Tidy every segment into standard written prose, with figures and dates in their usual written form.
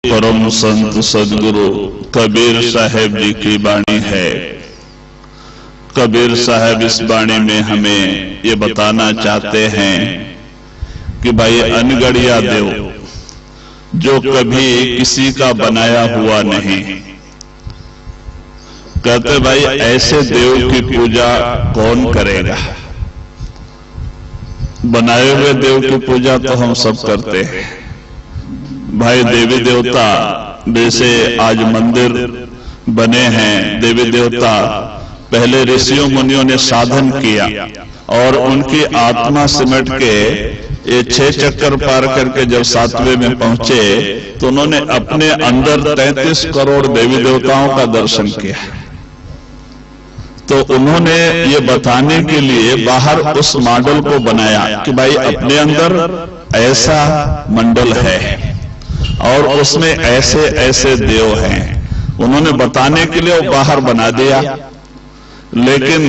परम संत सदगुरु कबीर साहब जी की वाणी है। कबीर साहब इस वाणी में हमें ये बताना चाहते हैं कि भाई अनगढ़िया देव जो कभी किसी का बनाया हुआ नहीं, कहते भाई ऐसे देव की पूजा कौन करेगा। बनाए हुए देव की पूजा तो हम सब करते हैं भाई। देवी देवता जैसे आज मंदिर बने हैं, देवी देवता पहले ऋषियों मुनियों ने साधन किया और उनकी आत्मा सिमट के ये 6 चक्कर पार करके जब 7वें में पहुंचे तो उन्होंने अपने अंदर 33 करोड़ देवी देवताओं का दर्शन किया। तो उन्होंने ये बताने के लिए बाहर उस मॉडल को बनाया कि भाई अपने अंदर ऐसा मंडल है और उसमें ऐसे ऐसे देव हैं। उन्होंने बताने के लिए वो बाहर बना दिया, लेकिन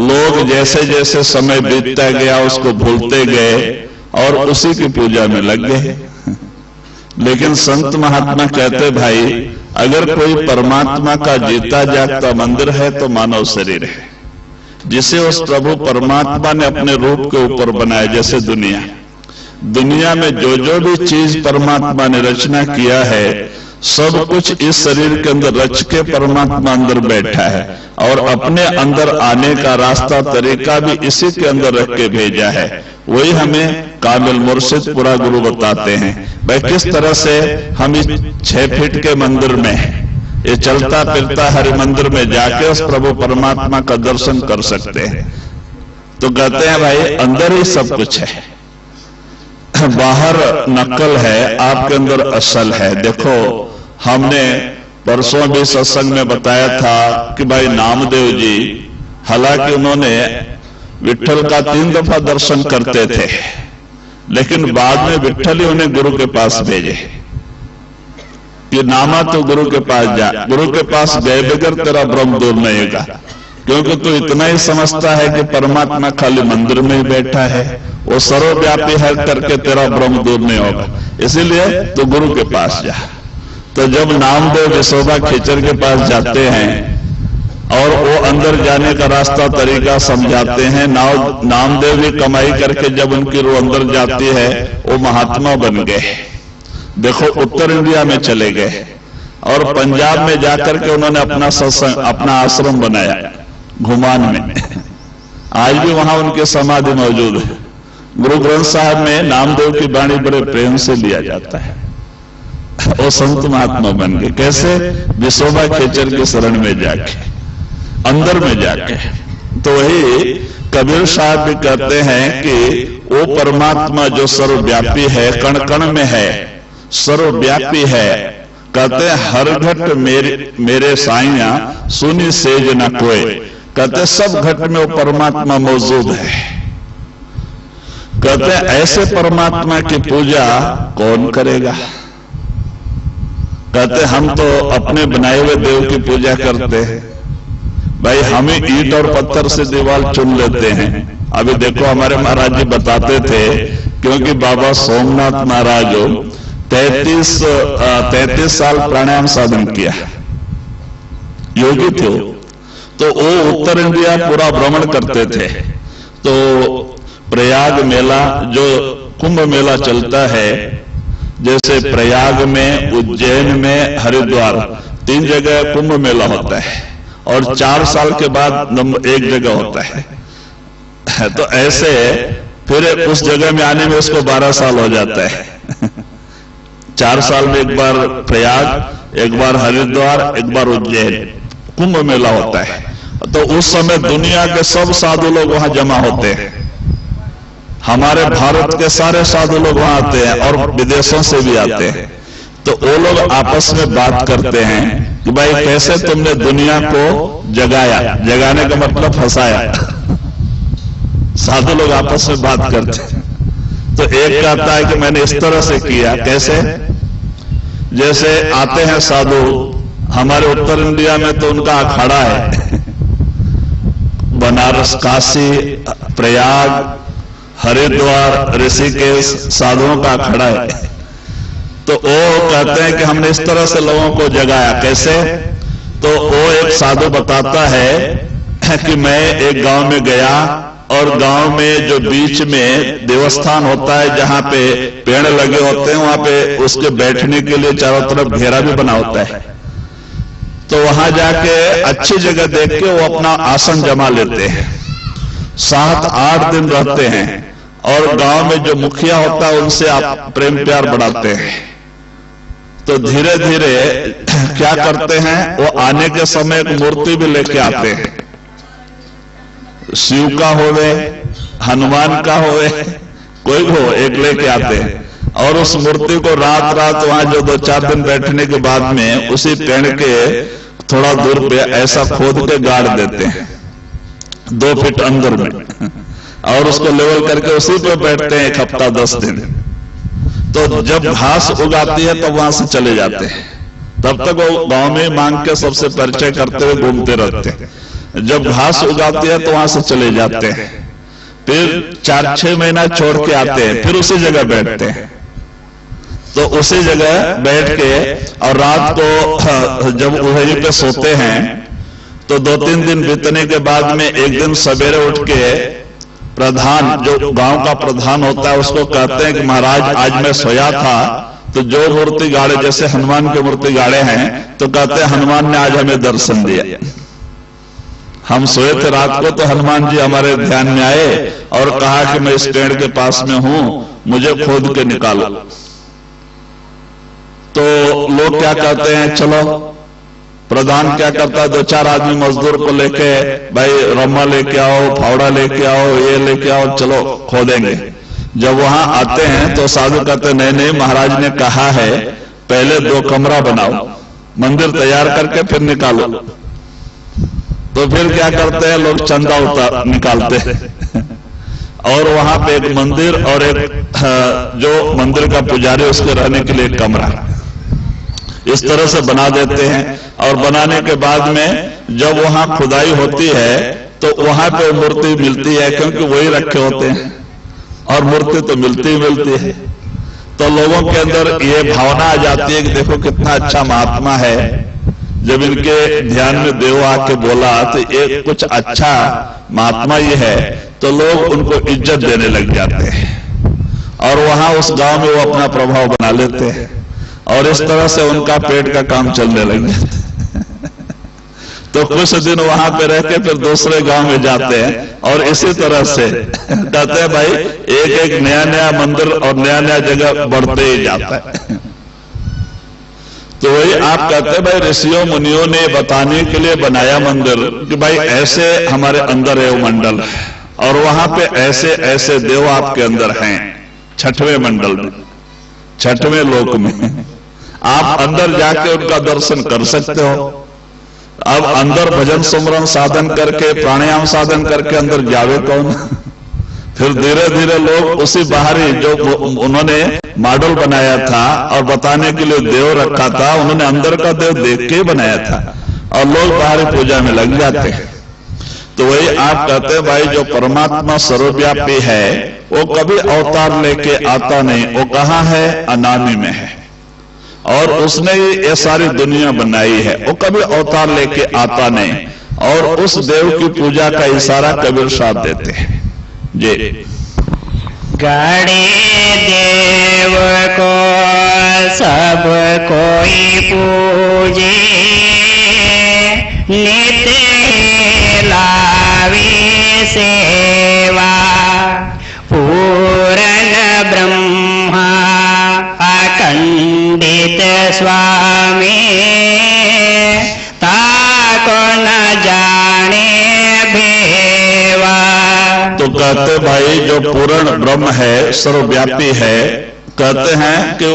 लोग जैसे जैसे समय बीतता गया उसको भूलते गए और उसी की पूजा में लग गए। लेकिन संत महात्मा कहते भाई अगर कोई परमात्मा का जीता जागता मंदिर है तो मानव शरीर है, जिसे उस प्रभु परमात्मा ने अपने रूप के ऊपर बनाया। जैसे दुनिया में जो जो भी चीज परमात्मा ने रचना किया है सब कुछ इस शरीर के अंदर रच के परमात्मा अंदर बैठा है और अपने अंदर आने का रास्ता तरीका भी इसी के अंदर रख के भेजा है। वही हमें कामिल मुर्शिद पूरा गुरु बताते हैं भाई किस तरह से हम इस 6 फीट के मंदिर में ये चलता फिरता हरि मंदिर में जाके उस प्रभु परमात्मा का दर्शन कर सकते हैं। तो कहते हैं भाई अंदर ही सब कुछ है, बाहर नकल है, आपके अंदर असल है। देखो हमने परसों भी सत्संग में बताया था कि भाई नामदेव जी हालांकि उन्होंने विट्ठल का 3 दफा दर्शन करते थे, लेकिन बाद में विट्ठल ही उन्हें गुरु के पास भेजे कि नामा तो गुरु के पास जा, गुरु के पास गए बगैर तेरा ब्रह्म दूर नहीं होगा, क्योंकि तू इतना ही समझता है कि परमात्मा खाली मंदिर में ही बैठा है, वो सर्वव्यापी है करके तेरा ब्रह्म दूर नहीं होगा, इसीलिए तू गुरु के पास जा। तो जब नामदेव यशोदा खेचर के पास जाते हैं और वो अंदर जाने का रास्ता तरीका समझाते हैं, नामदेव भी कमाई करके जब उनकी रूह अंदर जाती है वो महात्मा बन गए। देखो उत्तर इंडिया में चले गए और पंजाब में जाकर के उन्होंने अपना सत्संग अपना आश्रम बनाया घुमान में। आज भी वहां उनके समाधि मौजूद है। गुरु ग्रंथ साहब में नामदेव की वाणी बड़े प्रेम से लिया जाता है। वो संत महात्मा बन गए कैसे? विशोभा खेचर के शरण में जाके, अंदर में जाके। तो वही कबीर साहब भी कहते हैं कि वो परमात्मा जो सर्वव्यापी है, कण कण में है, सर्वव्यापी है। कहते हैं हर घट मेरे साइया सुनी सेज न कोई। कहते सब घट में वो परमात्मा मौजूद है। कहते हैं ऐसे परमात्मा की पूजा कौन करेगा। कहते हम तो अपने बनाए हुए देव की पूजा करते हैं भाई, हमें ईंट और पत्थर से दीवार चुन लेते हैं। अभी देखो हमारे महाराज जी बताते थे, क्योंकि बाबा सोमनाथ महाराज 33 साल प्राणायाम साधन किया, योगी थे। तो वो उत्तर इंडिया पूरा भ्रमण करते थे। तो प्रयाग मेला जो कुंभ मेला चलता है, जैसे प्रयाग में, उज्जैन में, हरिद्वार 3 जगह कुंभ मेला होता है और 4 साल के बाद एक जगह होता है। तो ऐसे फिर उस जगह में आने में उसको 12 साल हो जाता है। 4 साल में एक बार प्रयाग, एक बार हरिद्वार, एक बार उज्जैन कुंभ मेला होता है। तो उस समय दुनिया के सब साधु लोग वहां जमा होते हैं। हमारे भारत के सारे साधु लोग वहां आते हैं और विदेशों से भी आते हैं। तो वो लोग आपस में बात करते हैं कि भाई कैसे तुमने दुनिया को जगाया। जगाने का मतलब फंसाया। साधु लोग आपस में बात करते हैं। तो एक कहता है कि मैंने इस तरह से किया। कैसे? जैसे आते हैं साधु हमारे उत्तर इंडिया में, तो उनका अखाड़ा है। बनारस, काशी, प्रयाग, हरिद्वार, ऋषिकेश साधुओं का अखाड़ा है। तो वो कहते हैं कि हमने इस तरह से लोगों को जगाया। कैसे? तो वो एक साधु बताता है कि मैं एक गांव में गया और गांव में जो बीच में देवस्थान होता है जहां पे पेड़ लगे होते हैं, वहां पे उसके बैठने के लिए चारों तरफ घेरा भी बना होता है। तो वहां जाके अच्छी जगह देख के वो अपना आसन जमा लेते हैं, 7-8 दिन रहते हैं और गांव में जो मुखिया होता है उनसे आप प्रेम प्यार बढ़ाते हैं। तो धीरे धीरे क्या करते हैं, वो आने के समय एक मूर्ति भी लेके आते हैं, शिव का होवे, हनुमान का होवे, कोई भी हो, एक लेके आते हैं और उस मूर्ति को रात रात वहां जो 2-4 दिन बैठने के बाद में उसी पेड़ के थोड़ा दूर पे ऐसा खोद के गाड़ देते हैं 2 फीट अंदर में, और उसको लेवल करके उसी पे बैठते हैं 1 हफ्ता 10 दिन। तो जब घास उगाती है तब वहां से चले जाते हैं, तब तक वो गांव में मांग के सबसे परिचय करते हुए घूमते रहते हैं। जब घास उगाती है तो वहां से चले जाते हैं, फिर 4-6 महीना छोड़ के आते हैं, फिर उसी जगह बैठते हैं। तो उसी जगह बैठ के और रात को जब वहीं पे सोते हैं तो 2-3 दिन बीतने के बाद में एक दिन सवेरे उठ के प्रधान, जो गांव का प्रधान होता है, उसको कहते हैं कि महाराज आज मैं सोया था तो जो मूर्ति गाड़े, जैसे हनुमान की मूर्ति गाड़े हैं, तो कहते हैं हनुमान ने आज हमें दर्शन दिया। हम सोए थे रात को तो हनुमान जी हमारे ध्यान में आए और कहा कि मैं इस पेड़ के पास में हूं, मुझे खोद के निकालो। तो लोग क्या कहते हैं, चलो। प्रधान क्या करता है, 2-4 आदमी मजदूर को लेके, भाई रम्मा लेके आओ, फावड़ा लेके आओ, ये लेके आओ, चलो खोदेंगे। जब वहां आते हैं तो साधु कहते नहीं नहीं, महाराज ने कहा है पहले 2 कमरा बनाओ, मंदिर तैयार करके फिर निकालो। तो फिर क्या करते हैं लोग, चंदा निकालते हैं और वहां पे एक मंदिर और एक जो मंदिर का पुजारी उसके रहने के लिए एक कमरा इस तरह से बना देते हैं। और बनाने के बाद में जब वहां खुदाई होती है तो वहां पे मूर्ति मिलती है, क्योंकि वही रखे होते हैं और मूर्ति तो मिलती ही मिलती है। तो लोगों के अंदर ये भावना आ जाती है कि देखो कितना अच्छा महात्मा है। जब इनके ध्यान में देव आके बोला तो ये कुछ अच्छा महात्मा ये है, तो लोग उनको इज्जत देने लग जाते हैं और वहां उस गांव में वो अपना प्रभाव बना लेते हैं और इस तरह से उनका पेट का काम चलने लग जाता है। तो कुछ दिन वहां पे रह के फिर दूसरे गांव में जाते हैं और इसी तरह से कहते हैं भाई एक एक नया नया मंदिर और नया नया जगह बढ़ते ही जाता है। तो वही आप कहते हैं भाई ऋषियों मुनियों ने बताने के लिए बनाया मंदिर कि भाई ऐसे हमारे अंदर है वो मंडल, और वहां पे ऐसे ऐसे देव आपके अंदर हैं 6वें मंडल में, 6वें लोक में। आप अंदर जाके उनका दर्शन कर सकते हो। अब अंदर भजन सुमरन साधन करके, प्राणायाम साधन करके अंदर जावे कौन? फिर धीरे धीरे लोग उसी बाहरी जो उन्होंने मॉडल बनाया था और बताने के लिए देव रखा था, उन्होंने अंदर का देव देख के बनाया था और लोग बाहरी पूजा में लग जाते हैं। तो वही आप कहते हैं भाई जो परमात्मा सर्वव्यापी है वो कभी अवतार लेके आता नहीं, वो कहाँ है? अनामि में है और उसने ये सारी दुनिया बनाई है, वो कभी अवतार लेके आता नहीं। और उस देव की पूजा का इशारा कबीर साहब देते हैं जी। गणे देव को सब कोई पूजे, नित्य लावे सेवा, पूरन ब्रह्मा अखंडित स्वामी, ताको न जाने भेवा। तो कहते भाई जो पूर्ण ब्रह्म है, सर्वव्यापी है, कहते हैं कि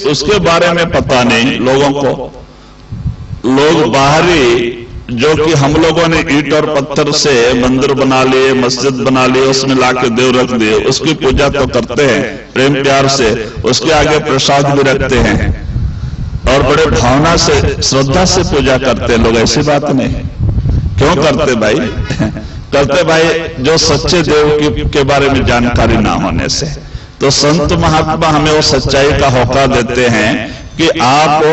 उसके बारे में पता नहीं लोगों को। लोग बाहरी जो कि हम लोगों ने ईंट और पत्थर से मंदिर बना लिए, मस्जिद बना लिए, उसमें लाके देव रख दिए, उसकी पूजा तो करते हैं प्रेम प्यार से, उसके आगे प्रसाद भी रखते हैं और बड़े भावना से श्रद्धा से पूजा करते हैं लोग। ऐसी बात नहीं। क्यों करते भाई? करते भाई जो सच्चे देव के बारे में जानकारी ना होने से। तो संत महात्मा हमें वो सच्चाई का होका देते हैं कि आप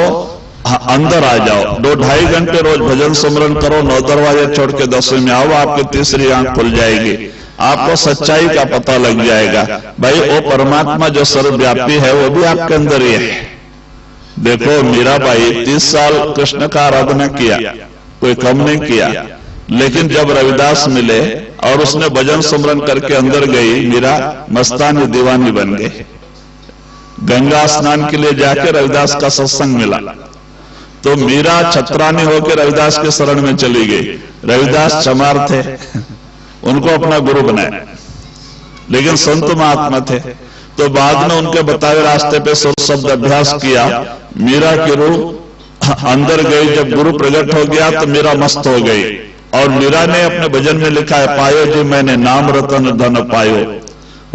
अंदर आ जाओ, 2-2.5 घंटे रोज भजन सुमरन करो, 9 दरवाजे छोड़ के 10वें में आओ, आपकी तीसरी आंख खुल जाएगी, आपको सच्चाई का पता लग जाएगा। भाई वो परमात्मा जो सर्वव्यापी है वो भी आपके अंदर ही है। देखो मीराबाई 30 साल कृष्ण का आराधना किया, कोई कम नहीं किया, लेकिन जब रविदास मिले और उसने भजन सुमरन करके अंदर गई, मीरा मस्तानी दीवानी बन गई। गंगा स्नान के लिए जाके रविदास का सत्संग मिला तो मीरा छत्रानी होकर रविदास के शरण में चली गई। रविदास चमार थे, उनको अपना गुरु बनाया, लेकिन संत महात्मा थे। तो बाद में उनके बताए रास्ते पे सुर शब्द अभ्यास किया, मीरा की रूह अंदर गई। जब गुरु प्रकट हो गया तो मीरा मस्त हो गई। और मीरा ने अपने भजन में लिखा है, पायो जी मैंने नाम रतन धन पायो,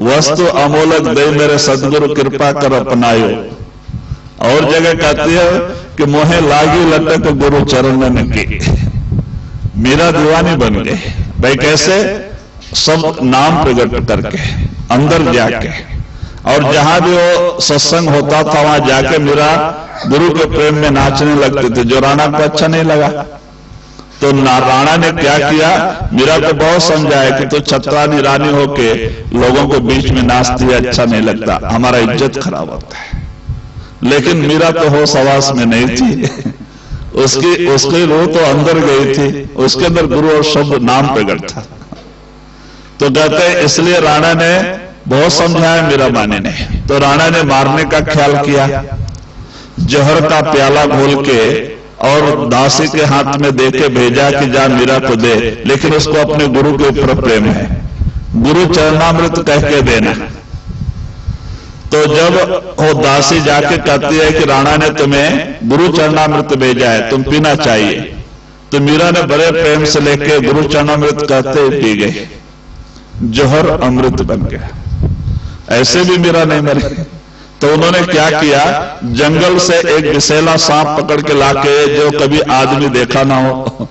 वस्तु अमोलक दे मेरे सदगुरु कृपा कर अपनायो। और जगह कहती है कि मोहे लागी लटक गुरु चरणन की। मीरा दीवानी बन गई। भाई कैसे? सब नाम प्रकट करके अंदर जाके, और जहां भी वो सत्संग होता था वहां जाके मीरा गुरु के प्रेम में नाचने लगती थी, जो राणा को अच्छा नहीं लगा। तो राणा ने क्या किया, मीरा को बहुत समझाया कि तो छत्रानी रानी होके लोगों को बीच में नाचती है, अच्छा नहीं लगता, हमारा इज्जत खराब होता है। लेकिन मीरा तो होश हवास में नहीं थी, उसकी रूह तो अंदर गई थी, उसके अंदर गुरु और शब्द नाम प्रकट था। तो कहते हैं इसलिए राणा ने बहुत समझाया मीरा माने ने। तो राणा ने मारने का ख्याल किया, जहर का प्याला घोल के और दासी के हाथ में देके भेजा कि जा मीरा को दे, लेकिन उसको अपने गुरु के ऊपर प्रेम है, गुरु चरणामृत कह के देना। तो जब वो दासी जाके कहती है कि राणा ने तुम्हें गुरु चरणामृत भेजा है, तुम पीना चाहिए, तो मीरा ने बड़े प्रेम से लेके गुरु चरणामृत कहते ही पी गई, जहर अमृत बन गया। ऐसे भी मीरा नहीं मरी। तो उन्होंने क्या किया, जंगल से एक विषैला सांप पकड़ के लाके, जो कभी आदमी देखा ना हो,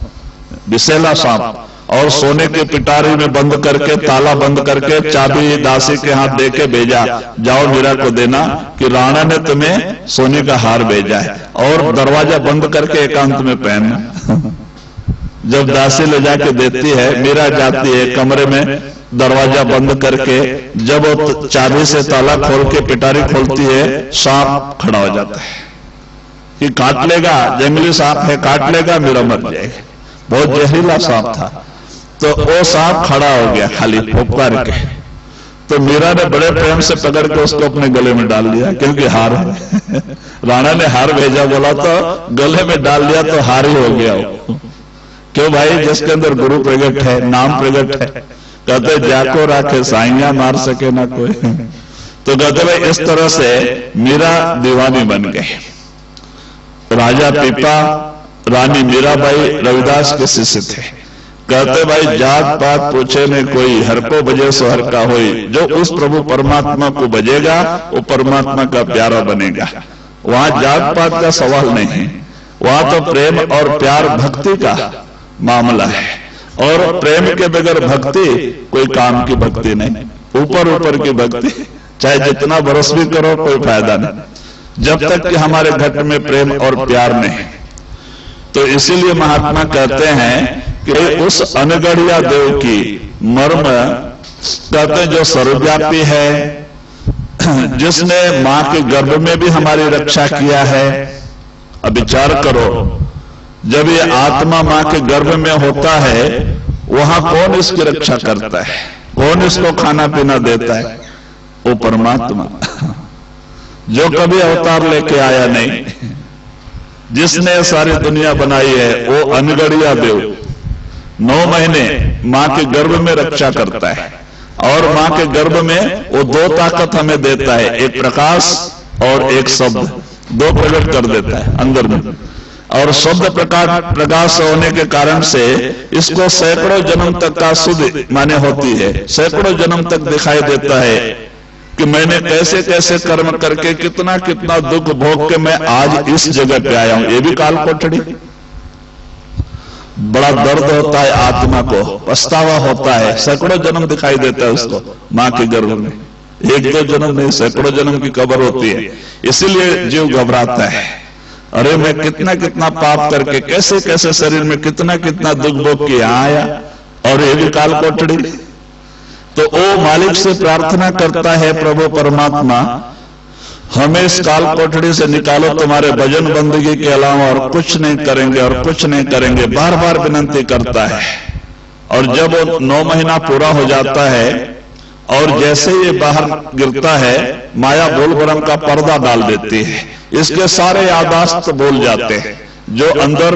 विषैला सांप, और सोने की पिटारी में बंद करके, ताला बंद करके, चाबी दासी के हाथ देके भेजा, जाओ मीरा को देना कि राणा ने तुम्हें सोने का हार भेजा है, और दरवाजा बंद करके एकांत में पहनना। जब दासी ले जाके देती है, मीरा जाती है कमरे में, दरवाजा बंद करके, जब वो चाबी से ताला खोल के पिटारी खोलती है, सांप खड़ा हो जाता है कि काट लेगा, जंगली सांप है, काट लेगा, मीरा मर जाएगी। बहुत जहरीला सांप था। तो वो सांप खड़ा हो गया खाली पुकार के। तो मीरा ने बड़े प्रेम से पकड़ के उसको अपने गले में डाल लिया, क्योंकि हार है। राणा ने हार भेजा बोला तो गले में डाल लिया तो हार ही हो गया वो। क्यों भाई, जिसके अंदर गुरु प्रगट है, नाम प्रगट है। कहते जाको राखे साइया मार सके ना कोई। तो कहते भाई इस तरह से मीरा दीवानी बन गई। राजा पीपा, रानी मीराबाई रविदास के शिष्य थे। कहते भाई जात पात पूछे ने कोई, हर को बजे सो हर का होई। जो उस प्रभु परमात्मा को बजेगा वो परमात्मा का प्यारा बनेगा। वहां जात पात का सवाल नहीं है, वहां तो प्रेम और प्यार भक्ति का मामला है। और प्रेम के बगैर भक्ति कोई काम की भक्ति नहीं, ऊपर ऊपर की भक्ति, चाहे जितना बरस भी करो कोई फायदा नहीं, जब तक कि हमारे घट में प्रेम और प्यार नहीं। तो इसीलिए महात्मा कहते हैं कि उस अनगढ़िया देव की मर्म कहते हैं जो सर्वव्यापी है, जिसने मां के गर्भ में भी हमारी रक्षा किया है। अब विचार करो, जब ये आत्मा मां के गर्भ में होता है, वहां कौन इसकी रक्षा करता है, कौन इसको खाना पीना देता है? वो परमात्मा, जो कभी अवतार लेके आया नहीं, जिसने सारी दुनिया बनाई है, वो अनगढ़िया देव 9 महीने मां के गर्भ में रक्षा करता है। और मां के गर्भ में वो 2 ताकत हमें देता है, एक प्रकाश और एक शब्द, 2 प्रकट कर देता है अंदर में। और शब्द प्रकाश होने के कारण से इसको सैकड़ों जन्म तक का सुध माने होती है, सैकड़ों जन्म तक दिखाई देता है कि मैंने कैसे कैसे कर्म करके कितना कितना दुख भोग के मैं आज इस जगह पे आया हूं। ये भी काल कोठड़ी। बड़ा दर्द होता है आत्मा को, पछतावा होता है, सैकड़ों जन्म दिखाई देता है उसको मां के गर्भ में। एक दो जन्म नहीं, सैकड़ों जन्म की कब्र होती है। इसीलिए जीव घबराता है, अरे मैं कितना कितना पाप करके कैसे कैसे शरीर में कितना कितना दुख भोग के यहां आया, और ये भी काल कोठड़ी। तो वो मालिक से प्रार्थना करता है, प्रभु परमात्मा हमें इस काल कोठड़ी से निकालो, तुम्हारे भजन बंदगी के अलावा और कुछ नहीं करेंगे और कुछ नहीं करेंगे, बार बार विनती करता है। और जब वो 9 महीना पूरा हो जाता है और जैसे ये बाहर गिरता है, माया बोल ब्रह्म का पर्दा डाल देती है, इसके सारे यादाश्त बोल जाते हैं। जो अंदर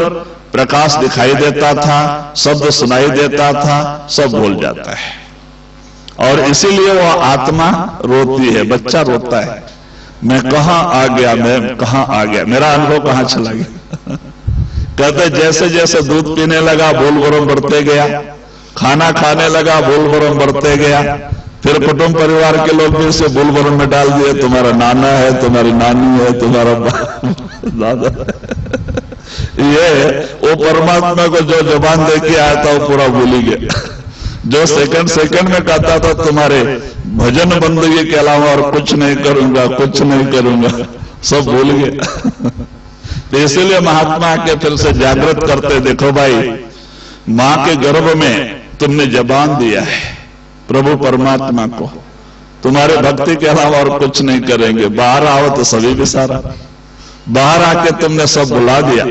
प्रकाश दिखाई देता था, शब्द सुनाई देता था, सब भूल जाता है। और इसीलिए वो आत्मा रोती है, बच्चा रोता है, मैं कहां आ गया, मैं कहां आ गया, मेरा अनुभव कहां चला गया। कहते जैसे जैसे दूध पीने लगा बोल ब्रह्म बढ़ते गया, खाना खाने लगा बोल ब्रह्म बढ़ते गया, फिर कुटुंब परिवार के लोग भी इसे बोल ब्रह्म में डाल दिए, तुम्हारा नाना है, तुम्हारी नानी है, तुम्हारा दादा। ये वो परमात्मा को जो जबान दे के आया था वो पूरा भूल ही गया। जो सेकंड सेकंड में कहता था तुम्हारे भजन बंदगी के अलावा और कुछ नहीं करूंगा, कुछ नहीं करूंगा, सब भूल गए। तो इसीलिए महात्मा के फिर से जागृत करते, देखो भाई मां के गर्भ में तुमने जबान दिया है प्रभु परमात्मा को, तुम्हारे भक्ति के अलावा और कुछ नहीं करेंगे, बाहर आओ तो सभी विसारा, बाहर आके तुमने सब भुला दिया।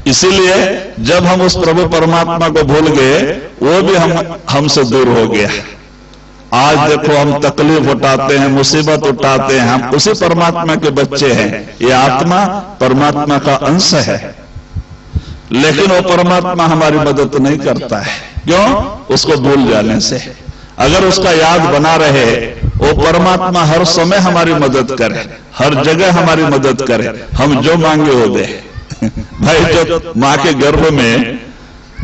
इसीलिए जब हम उस प्रभु परमात्मा को भूल गए, वो भी हमसे दूर हो गया। आज देखो हम तकलीफ उठाते हैं, मुसीबत उठाते हैं, हम उसी परमात्मा के बच्चे हैं। ये आत्मा परमात्मा का अंश है, लेकिन वो परमात्मा हमारी मदद नहीं करता है। क्यों? उसको भूल जाने से। अगर उसका याद बना रहे, वो परमात्मा हर समय हमारी मदद करे, हर जगह हमारी मदद करे, हम जो मांगे वो दे। भाई जो मां के गर्भ में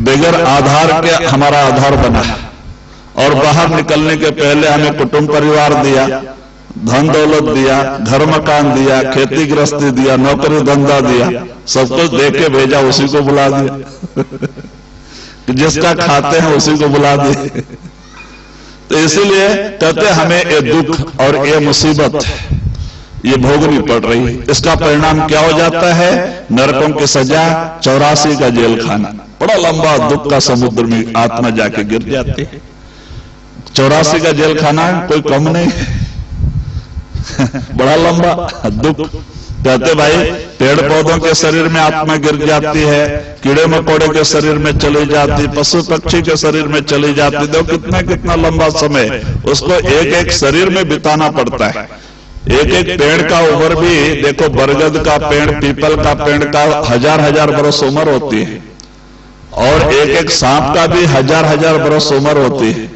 बगैर आधार के हमारा आधार बना, और बाहर निकलने के पहले हमें कुटुंब परिवार दिया, धन दौलत दिया, घर मकान दिया, खेती गृहस्थी दिया, नौकरी धंधा दिया, सब कुछ दे के भेजा, उसी को बुला दिया। जिसका खाते हैं उसी को बुला दिए। तो इसीलिए कहते हमें ये दुख और ये मुसीबत ये भोगनी पड़ रही है। इसका परिणाम क्या हो जाता है? नरकों की सजा, 84 का जेल खाना, बड़ा लंबा दुख का समुद्र में आत्मा जाके गिर जाती है। 84 का जेल खाना कोई कम नहीं, बड़ा लंबा दुख। कहते भाई पेड़ पौधों के शरीर में आत्मा गिर जाती है, कीड़े मकोड़े के शरीर में चली जाती, पशु पक्षी के शरीर में चली जाती, देखो कितना कितना लंबा समय उसको एक एक शरीर में बिताना पड़ता है। एक एक पेड़ का उम्र भी देखो, बरगद का पेड़, पीपल का पेड़ का 1000-1000 बरस उम्र होती है, और एक एक सांप का भी 1000-1000 बरस उम्र होती है।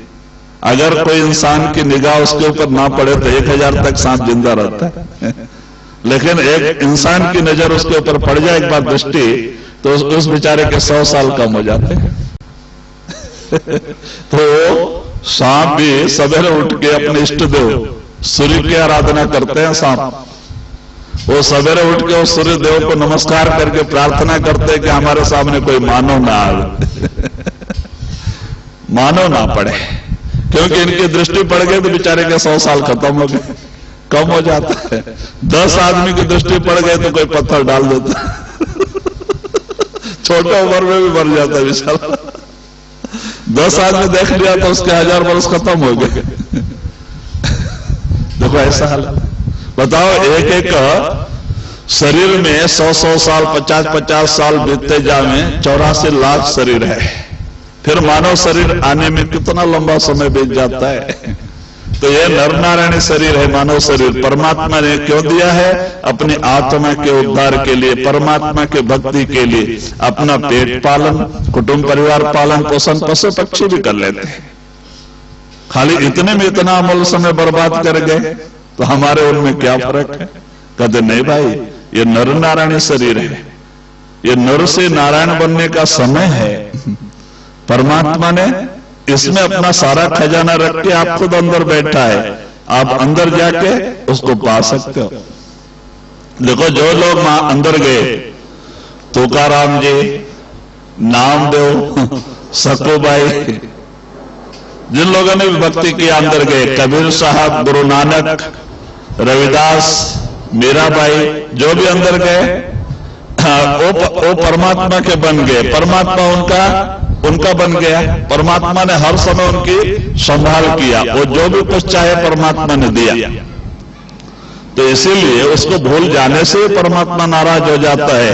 अगर कोई इंसान की निगाह उसके ऊपर ना पड़े तो 1000 तक सांप जिंदा रहता है, लेकिन एक इंसान की नजर उसके ऊपर पड़ जाए एक बार दृष्टि, तो उस बेचारे के 100 साल कम हो जाते हैं। तो सांप भी सवेरे उठ के अपने इष्ट देव सूर्य की आराधना करते हैं। सांप वो सवेरे उठ के उस सूर्य देव को नमस्कार करके प्रार्थना करते हैं कि हमारे सामने कोई मानव ना आए, मानव ना पड़े, क्योंकि इनकी दृष्टि पड़ गई तो बेचारे के 100 साल खत्म हो गए, कम हो जाता है। 10 आदमी की दृष्टि पड़ गई तो कोई पत्थर डाल देता, छोटे उम्र में भी मर जाता है बेचारा। 10 आदमी देख लिया तो उसके 1000 वर्ष खत्म हो गए। देखो ऐसा हाल, बताओ एक एक शरीर में 100-100 साल, 50-50 साल बीतते जावे, 84 लाख शरीर है, फिर मानव शरीर आने में कितना लंबा समय बीत जाता है। तो ये नर नारायणी शरीर है, मानव शरीर परमात्मा ने क्यों दिया है? अपनी आत्मा के उद्धार के लिए, परमात्मा के भक्ति के लिए। अपना पेट पालन, कुटुंब परिवार पालन पोषण पशु पक्षी भी कर लेते हैं, खाली इतने में इतना अमूल्य समय बर्बाद कर गए, तो हमारे उनमें क्या फर्क है? कहते नहीं भाई, ये नर नारायणी शरीर है, ये नर से नारायण बनने का समय है। परमात्मा ने इसमें अपना सारा खजाना रख के आप खुद अंदर बैठा है, आप अंदर जाके उसको पा सकते हो। देखो जो लोग वहां अंदर गए, तुकाराम जी, नामदेव, सकोबाई, जिन लोगों ने भी भक्ति किया अंदर गए, कबीर साहब, गुरु नानक, रविदास, मीराबाई, जो भी अंदर गए वो परमात्मा के बन गए। परमात्मा उनका बन गया। परमात्मा ने हर समय उनकी संभाल किया। वो जो भी कुछ चाहे परमात्मा ने दिया। तो इसीलिए उसको भूल जाने से परमात्मा नाराज हो जाता है।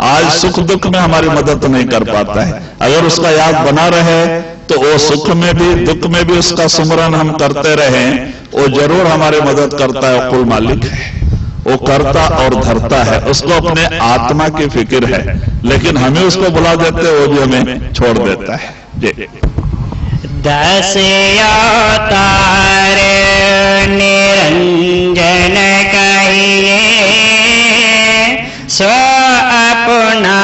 आज सुख दुख में हमारी मदद नहीं कर पाता है। अगर उसका याद बना रहे तो वो सुख में भी दुख में भी उसका सुमरन हम करते रहें, वो जरूर हमारी मदद करता है। कुल मालिक है, वो करता और धरता है। उसको अपने आत्मा की फिक्र है, लेकिन हमें उसको बुला देते, वो भी हमें छोड़ देता है। जी। 10 अवतार निरंजन कहिए, स्व अपना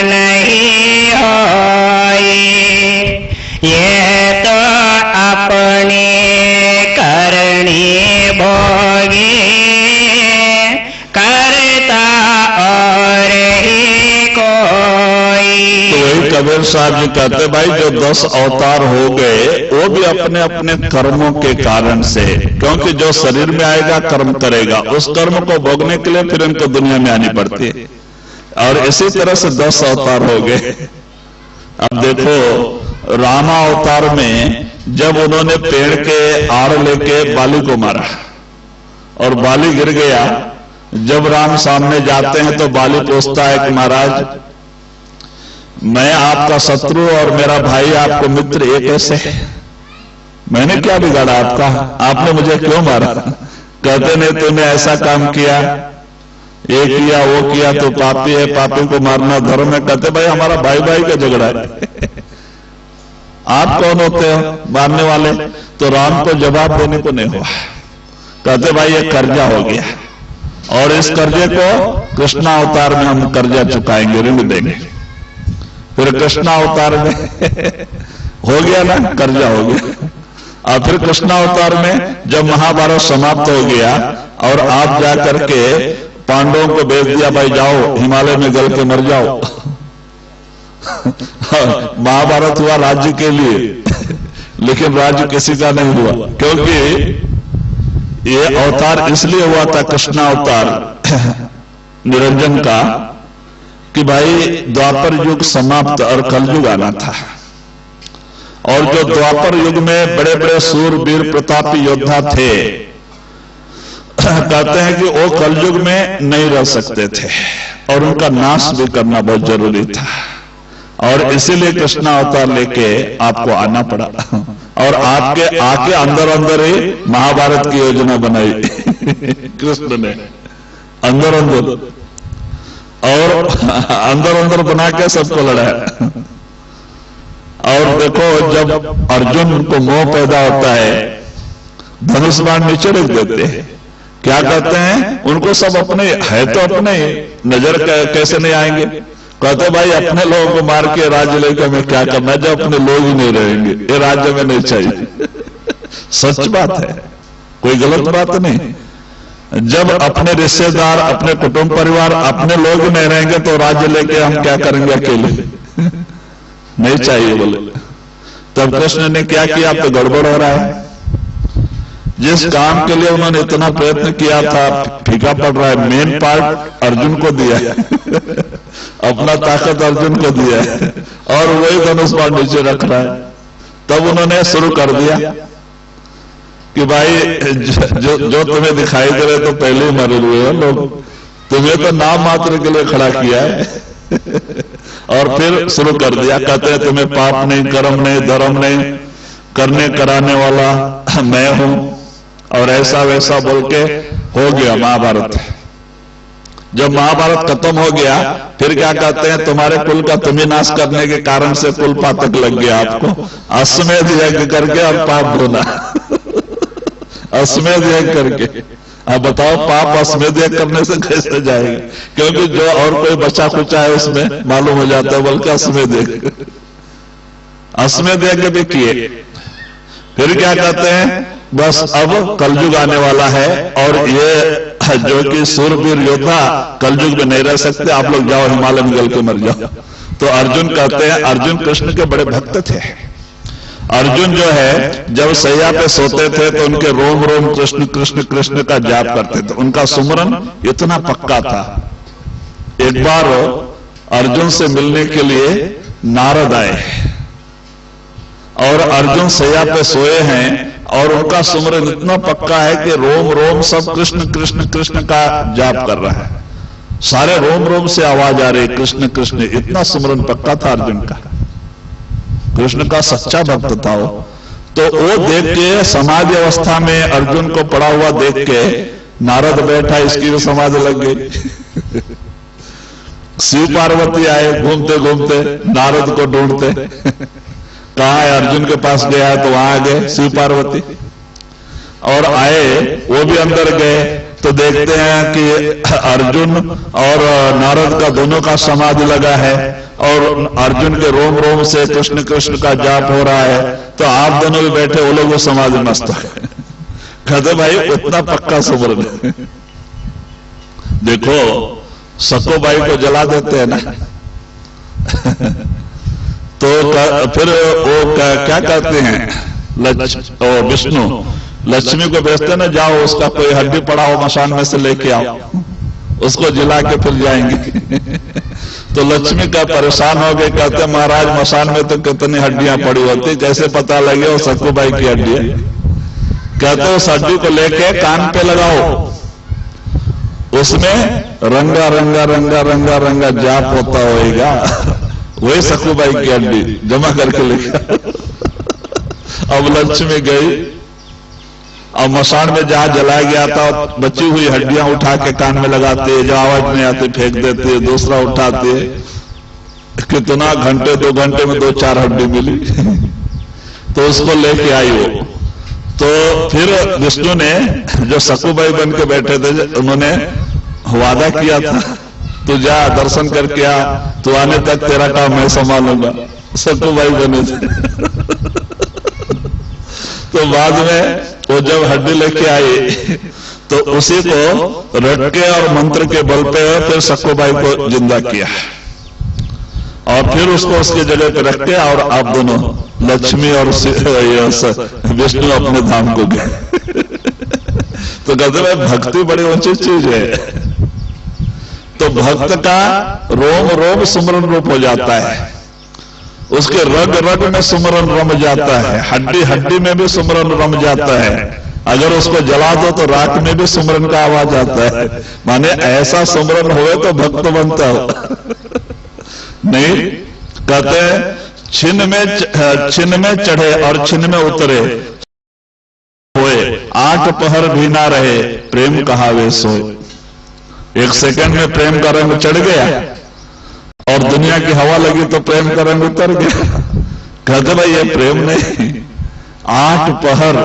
नहीं होई, ये तो अपने करनी भोगी, करता और ही कोई। तो वही कबीर साहब जी कहते, भाई जो 10 अवतार हो गए वो भी अपने अपने कर्मों के कारण से, क्योंकि जो शरीर में आएगा कर्म करेगा, उस कर्म को भोगने के लिए फिर इनको दुनिया में आनी पड़ती है। और इसी तरह से 10 अवतार हो गए। अब देखो रामा अवतार में जब उन्होंने पेड़ के आड़ लेके बाली को मारा और बाली गिर गया, जब राम सामने जाते हैं तो बाली पूछता है कि महाराज, मैं आपका शत्रु और मेरा भाई आपको मित्र एक कैसे है? मैंने क्या बिगाड़ा आपका? आपने मुझे क्यों मारा? कहते नहीं, तूने ऐसा काम किया, ये किया, वो किया, तो पापी है, पापी को मारना धर्म है। कहते भाई हमारा भाई भाई का झगड़ा है, आप कौन होते हो मारने वाले? तो राम को जवाब देने को नहीं हुआ। कहते भाई ये कर्जा हो गया और इस कर्जे को कृष्णा अवतार में हम कर्जा चुकाएंगे, ऋण देंगे। फिर कृष्णा अवतार में हो गया ना, कर्जा हो गया। और फिर कृष्णा अवतार में जब महाभारत समाप्त हो गया और आप जाकर के पांडवों को भेज दिया, भाई जाओ हिमालय में गल के मर जाओ। महाभारत हुआ राज्य के लिए, लेकिन राज्य किसी का नहीं हुआ, क्योंकि ये अवतार इसलिए हुआ था कृष्णा अवतार निरंजन का कि भाई द्वापर युग समाप्त और कलयुग आना था। और जो द्वापर युग में बड़े बड़े सूरवीर प्रतापी योद्धा थे, कहते हैं कि वो कलयुग में नहीं रह सकते थे और उनका नाश भी करना बहुत जरूरी था। और इसीलिए कृष्णा अवतार लेके आपको आना पड़ा और आपके आके अंदर अंदर ही महाभारत की योजना बनाई कृष्ण ने, अंदर अंदर, और अंदर अंदर बना के सबको लड़ाया। और देखो जब अर्जुन को मोह पैदा होता है, धनुष बाण नीचे रख देते हैं, क्या कहते हैं? उनको सब अपने है, तो अपने नजर कैसे नहीं आएंगे? कहते भाई अपने लोगों को मार के राज्य लेकर मैं क्या करना, जब अपने लोग ही नहीं रहेंगे, ये राज्य में नहीं चाहिए। सच बात है, कोई गलत बात नहीं। जब अपने रिश्तेदार, अपने कुटुंब परिवार, अपने लोग ही नहीं रहेंगे तो राज्य लेके हम क्या करेंगे अकेले? नहीं चाहिए बोले। तब कृष्ण ने क्या किया? अब तो गड़बड़ हो रहा है। जिस काम के लिए उन्होंने इतना प्रयत्न किया था फीका पड़ रहा है। मेन पार्ट अर्जुन को दिया है अपना ताकत अर्जुन को दिया है और वही धनुष बाण नीचे रख रहा है। तब उन्होंने शुरू कर दिया कि भाई जो तुम्हें दिखाई दे रहे तो पहले ही मरे हुए हो लोग, तुम्हें तो नाम मात्र के लिए खड़ा किया है। और फिर शुरू कर दिया, कहते हैं तुम्हें पाप नहीं, कर्म नहीं, धर्म नहीं, करने कराने वाला मैं हूं, और ऐसा वैसा बोल के हो गया महाभारत। जब महाभारत खत्म हो गया फिर क्या कहते हैं? तुम्हारे कुल का तुम्हें नाश करने के कारण से कुल पातक लग गया आपको, अश्वमेध यज्ञ करके और पाप धोना। अश्वमेध यज्ञ करके अब बताओ पाप अश्वमेध यज्ञ करने से कैसे जाएगा? क्योंकि जो और कोई बचा खुचा है उसमें मालूम हो जाता है, बल्कि अश्वमेध यज्ञ, अश्वमेध यज्ञ भी किए। फिर क्या कहते हैं? बस अब कलयुग आने वाला है और ये जो कि सूरवीर योद्धा कलयुग में नहीं रह सकते, आप लोग जाओ हिमालय में गल के मर जाओ। तो अर्जुन कहते हैं, अर्जुन कृष्ण के बड़े भक्त थे अर्जुन जो है जब सैया पे सोते थे तो उनके रोम रोम कृष्ण कृष्ण कृष्ण का जाप करते थे, उनका सुमरन इतना पक्का था। एक बार अर्जुन से मिलने के लिए नारद आए और अर्जुन सैया पे सोए हैं और उनका सुमरन इतना पक्का है कि रोम रोम सब कृष्ण कृष्ण कृष्ण का जाप कर रहा है, सारे रोम रोम से आवाज आ रही कृष्ण कृष्ण, इतना सुमरन पक्का था अर्जुन का। कृष्ण का सच्चा भक्त था वो। तो वो देख के समाधि अवस्था में अर्जुन को पड़ा हुआ देख के नारद बैठा, इसकी भी समाधि लग गई। शिव पार्वती आए घूमते घूमते नारद को ढूंढते, कहां है, अर्जुन के पास गया तो वहां आ गए शिव पार्वती, और आए वो भी अंदर गए तो देखते हैं कि अर्जुन और नारद का दोनों का समाधि लगा है और अर्जुन के रोम रोम से कृष्ण कृष्ण का जाप हो रहा है, तो आप दोनों भी बैठे, वो लोग समाधि मस्त है। कहते भाई उतना पक्का सुमरन है। देखो सको भाई को जला देते हैं ना, तो फिर वो क्या कहते हैं, विष्णु लक्ष्मी को भेजते ना, जाओ उसका कोई हड्डी पड़ा हो मशान में से लेके आओ, उसको जिला के फिर जाएंगे। तो लक्ष्मी का परेशान हो गए, कहते महाराज मशान में तो कितनी हड्डियां पड़ी होती, कैसे पता लगे वो सकुबाई की हड्डी है। कहते उस हड्डी को लेके कान पे लगाओ, उसमें रंगा रंगा रंगा रंगा रंगा जाप होता होएगा, वही सकुबाई की हड्डी जमा करके लेके। अब लक्ष्मी गई, अब मशान में जहां जलाया गया था बची हुई हड्डियां उठा के कान में लगाते हैं, जो आवाज नहीं आती फेंक देते हैं, दूसरा उठाते हैं। कितना घंटे 2 घंटे में 2-4 हड्डी मिली। तो उसको लेके आई वो। तो फिर विष्णु ने जो सकुबाई बन के बैठे थे, उन्होंने वादा किया था तू जा दर्शन करके आ, तू आने तक तेरा काम मैं संभालूंगा, सकुबाई बने थे। तो बाद में वो जब हड्डी लेके आई तो उसी को रट के और मंत्र के बल पे फिर सकुबाई को जिंदा किया और फिर उसको उसकी जगह पे रख के, और आप दोनों लक्ष्मी और विष्णु अपने धाम को गए। तो कहते भाई भक्ति बड़ी ऊंची चीज है। तो भक्त का रोम रोम सुमरन रूप हो जाता है, उसके रग रग में सुमरन रम जाता है, हड्डी हड्डी में भी सुमरन रम जाता है। अगर उसको जला दो तो राख में भी सुमरन का आवाज आता है। माने ऐसा सुमरन होए तो भक्त बनता हो। नहीं, कहते हैं छिन्न में चढ़े और छिन्न में उतरे होए, 8 पहर भी ना रहे प्रेम कहावे सोए। 1 सेकंड में प्रेम का रंग चढ़ गया और दुनिया की हवा लगी तो प्रेम का रंग उतर गया। कहते भाई ये प्रेम नहीं, 8 पहर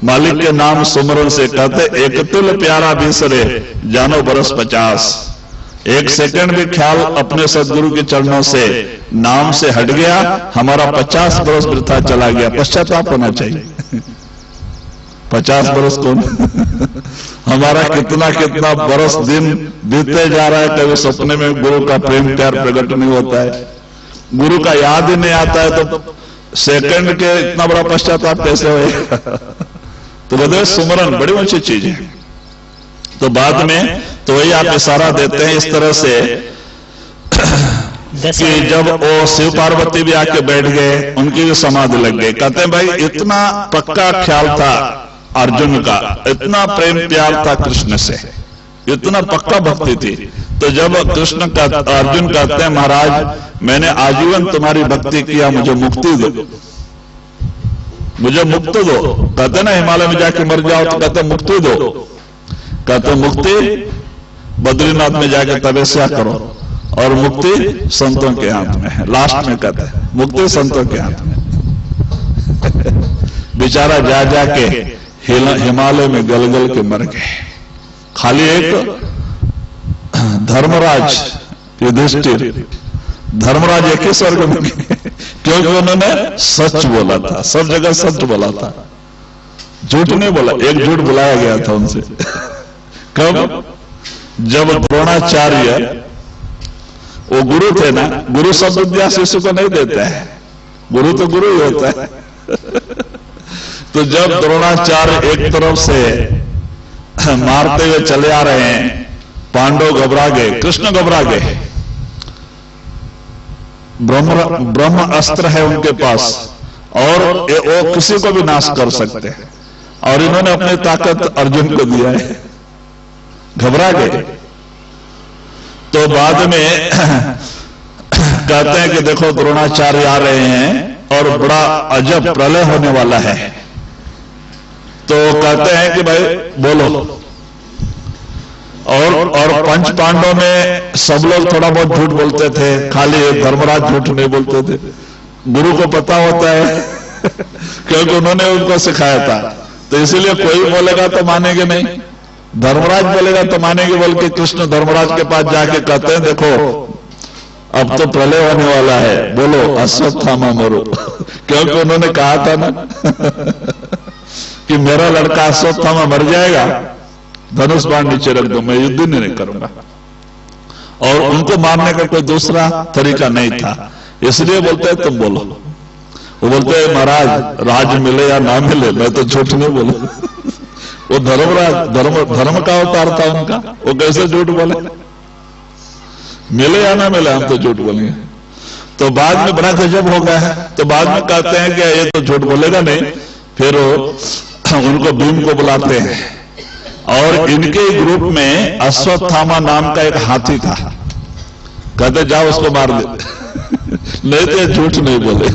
मालिक के नाम सुमरन से। कहते एक तुल प्यारा बिसरे जानो बरस 50। 1 सेकंड भी ख्याल अपने सदगुरु के चरणों से नाम से हट गया, हमारा 50 बरस वृथा चला गया। पश्चाताप होना चाहिए। 50 बरस कौन हमारा कितना कितना बरस दिन बीते जा रहा है, कभी सपने में गुरु का प्रेम प्यार प्रकट नहीं होता है, गुरु का याद ही नहीं आता है, तो सेकंड के इतना बड़ा पश्चाताप कैसे होएगा। तो बताइए सुमरन बड़ी ऊंची चीज है। तो बाद में तो वही आप इशारा देते हैं इस तरह से कि जब वो शिव पार्वती भी आके बैठ गए, उनकी भी समाधि लग गई। कहते हैं भाई इतना पक्का ख्याल था अर्जुन का, इतना प्रेम प्यार था कृष्ण से, इतना पक्का भक्ति थी। तो जब कृष्ण का अर्जुन कहते हैं महाराज मैंने आजीवन तुम्हारी भक्ति किया, मुझे मुक्ति दो, मुझे मुक्ति दो। कहते ना हिमालय में जाके मर जाओ तो कहते मुक्ति दो। कहते मुक्ति बद्रीनाथ में जाके तपस्या करो, और मुक्ति संतों के हाथ में है। लास्ट में कहते हैं मुक्ति संतों के हाथ में। बेचारा जा जाके हिमालय में गल गल के मर गए। खाली एक धर्मराज युधिष्ठिर, धर्मराज एक ही स्वर्ग में गए, क्योंकि उन्होंने सच बोला था, सब जगह सच बोला था, झूठ नहीं बोला। एक झूठ बुलाया गया था उनसे। कब? जब द्रोणाचार्य वो गुरु थे ना, गुरु सब विद्या शिष्य को नहीं देता है, गुरु तो गुरु ही होता है। तो जब द्रोणाचार्य एक तरफ से मारते हुए चले आ रहे हैं, पांडव घबरा गए, कृष्ण घबरा गए। ब्रह्म अस्त्र है उनके पास और वो किसी को भी नाश कर सकते हैं, और इन्होंने अपनी ताकत अर्जुन को दिया है, घबरा गए। तो बाद में कहते हैं कि देखो द्रोणाचार्य आ रहे हैं और बड़ा अजब प्रलय होने वाला है। तो कहते हैं कि भाई बोलो। और पंच पांडव में सब लोग थोड़ा बहुत झूठ बोलते थे, खाली धर्मराज झूठ नहीं बोलते थे। गुरु को पता होता है क्योंकि उन्होंने उनको सिखाया था। तो इसीलिए कोई बोलेगा तो मानेंगे नहीं, धर्मराज बोलेगा तो मानेंगे। बोल के कृष्ण धर्मराज के पास जाके कहते हैं देखो अब तो प्रलय होने वाला है, बोलो अश्वत्थामा मरो। क्योंकि उन्होंने कहा था ना कि मेरा लड़का अश्वत्थामा मर जाएगा, धनुष बाण नीचे रख दो, मैं युद्ध नहीं करूंगा। और उनको मारने का कोई दूसरा तरीका नहीं था, इसलिए बोलते हैं तुम बोलो। वो बोलते हैं महाराज राज मिले या ना मिले मैं तो झूठ नहीं बोलूं। वो धर्मराज धर्म का अवतार था उनका, वो कैसे झूठ बोले, मिले या ना मिले हम तो झूठ बोलेंगे। तो बाद में बड़ा गजब हो गया है। तो बाद में कहते हैं कि ये तो झूठ बोलेगा नहीं। फिर उनको भीम को बुलाते हैं और इनके ग्रुप में अश्वत्थामा नाम का एक हाथी था। कहते जाओ उसको मार दे। नहीं तो झूठ नहीं बोले।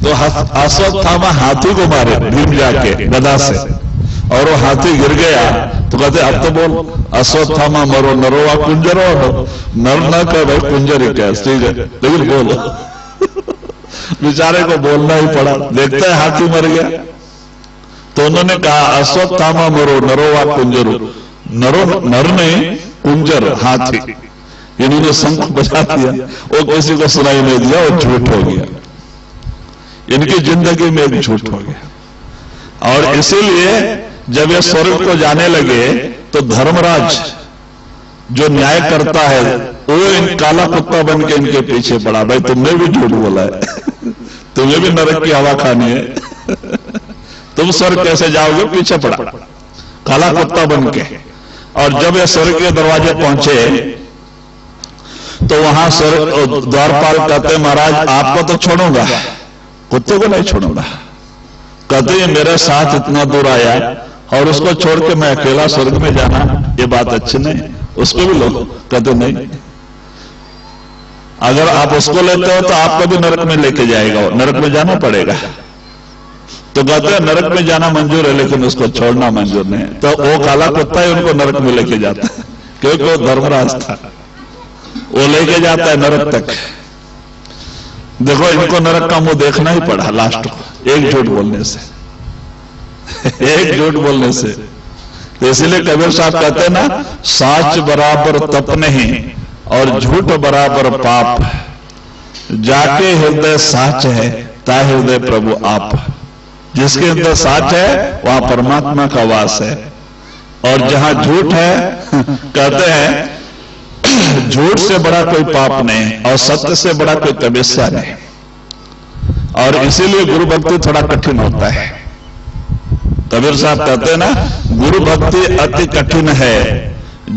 तो अश्वत्थामा हाथी को मारे भीम जाके गदा से, और वो हाथी गिर गया। तो कहते अब तो बोल अश्वत्थामा मरो नरो वा कुंजरो हो। नर न कह भाई कुंजर ही कह, ठीक है, लेकिन बोलो। बेचारे को बोलना ही पड़ा, देखता है हाथी मर गया। तो उन्होंने कहा अश्वत्थामा मरो नरो वा कुंजरो। नरो नर नहीं, कुंजर हाथी। इन्होंने शंख बजा दिया, वो किसी को सुनाई नहीं दिया, वो झूठ हो गया। इनकी जिंदगी में एक झूठ हो गया। और इसीलिए जब ये स्वर्ग को जाने लगे तो धर्मराज जो न्याय करता है वो इन काला कुत्ता बन के इनके पीछे पड़ा। भाई तुमने भी झूठ बोला है, तुम्हें भी नरक की हवा खानी है, तुम स्वर्ग कैसे जाओगे? पीछे पड़ा काला कुत्ता बन के। और जब ये स्वर्ग के दरवाजे पहुंचे तो वहां द्वारपाल कहते महाराज आपको तो छोड़ूंगा, कुत्ते को नहीं छोड़ूंगा। कहते ये मेरे साथ इतना दूर आया और उसको छोड़ के मैं अकेला स्वर्ग में जाना ये बात अच्छी नहीं, उसको भी लो। कहते नहीं, अगर आप उसको लेते हो तो आपको भी नरक में लेके जाएगा, नरक में जाना पड़ेगा। तो कहते हैं नरक में जाना मंजूर है लेकिन उसको छोड़ना मंजूर नहीं। तो वो काला कुत्ता ही उनको नरक में लेके जाता है, क्योंकि वो धर्मराज था, वो लेके जाता है नरक तक। देखो इनको नरक का मुंह देखना ही पड़ा लास्ट को, एक झूठ बोलने से। एक झूठ बोलने से। तो इसीलिए कबीर साहब कहते हैं ना, साच बराबर तप नहीं और झूठ बराबर पाप, जाके हृदय साच है ता हृदय प्रभु आप। जिसके अंदर साच है वहां परमात्मा का वास है, और जहां झूठ है कहते हैं झूठ से बड़ा कोई पाप नहीं और सत्य से बड़ा कोई तपस्या नहीं। और इसीलिए गुरु भक्ति थोड़ा कठिन होता है। कबीर साहब कहते हैं ना, गुरु भक्ति अति कठिन है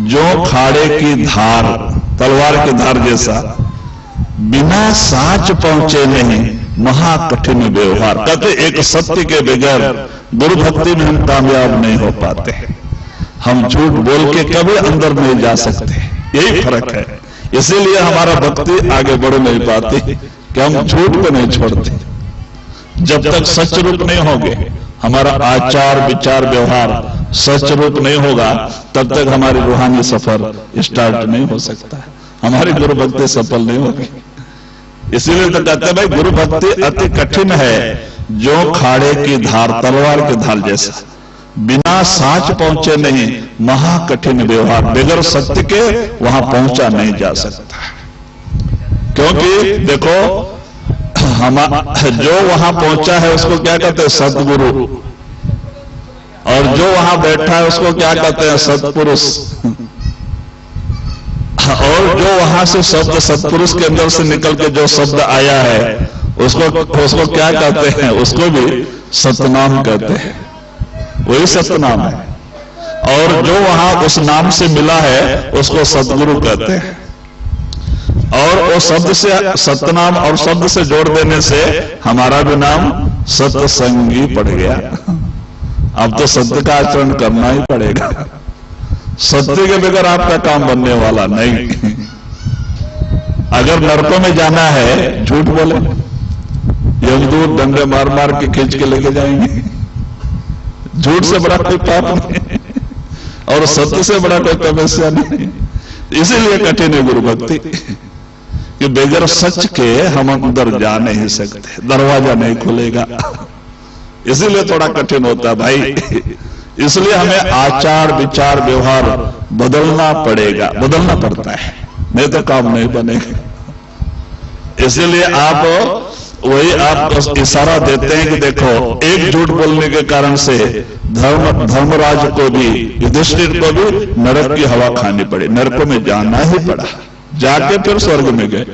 जो खाड़े की धार, तलवार की धार जैसा, बिना साच पहुंचे नहीं महा कठिन व्यवहार। कहते एक सत्य के बगैर गुरु भक्ति में हम कामयाब नहीं हो पाते। हम झूठ बोल के कभी अंदर नहीं जा सकते, यही फर्क है। इसीलिए हमारा भक्ति आगे बढ़ नहीं पाती कि हम झूठ को नहीं छोड़ते। जब तक सच रूप नहीं होंगे, हमारा आचार विचार व्यवहार सच रूप नहीं होगा, तब तक हमारी रूहानी सफर स्टार्ट नहीं हो सकता, हमारी गुरु भक्ति सफल नहीं होगी। इसीलिए तो कहते हैं भाई गुरु भक्ति अति कठिन है जो खाड़े की धार, तलवार की धार जैसा, बिना साच पहुंचे नहीं महा कठिन व्यवहार। बगैर सत्य के वहां पहुंचा नहीं जा सकता। क्योंकि देखो हम जो वहां पहुंचा है उसको क्या कहते हैं? सदगुरु। और जो वहां बैठा है उसको क्या कहते हैं? सत्पुरुष। और जो वहां से शब्द सत्पुरुष के अंदर से निकल के जो शब्द आया है उसको क्या कहते हैं? उसको भी सतनाम कहते हैं, वही सतनाम है। और जो वहां उस नाम से मिला है उसको सतगुरु कहते हैं। और वो शब्द से, सतनाम और शब्द से जोड़ देने से हमारा भी नाम सत्संगी पड़ गया। अब तो सत्य का आचरण करना ही पड़ेगा, सत्य के बगैर आपका काम बनने वाला नहीं। अगर नरकों में जाना है, झूठ बोले, यमदूत डंडे मार मार के खींच के लेके जाएंगे। झूठ से बड़ा कोई पाप नहीं और सत्य से बड़ा कोई तपस्या नहीं। इसीलिए कठिन है गुरु भक्ति, कि बगैर सच के हम अंदर जा नहीं सकते, दरवाजा नहीं खुलेगा। इसीलिए थोड़ा कठिन होता है भाई। इसलिए हमें आचार विचार व्यवहार बदलना पड़ेगा, बदलना पड़ता है, नहीं तो काम नहीं बनेगा। इसीलिए वही आप इशारा देते हैं कि देखो, एक झूठ बोलने के कारण से धर्मराज को भी, युधिष्ठिर को भी नरक की हवा खानी पड़ी, नरकों में जाना ही पड़ा। जाके फिर स्वर्ग में गए,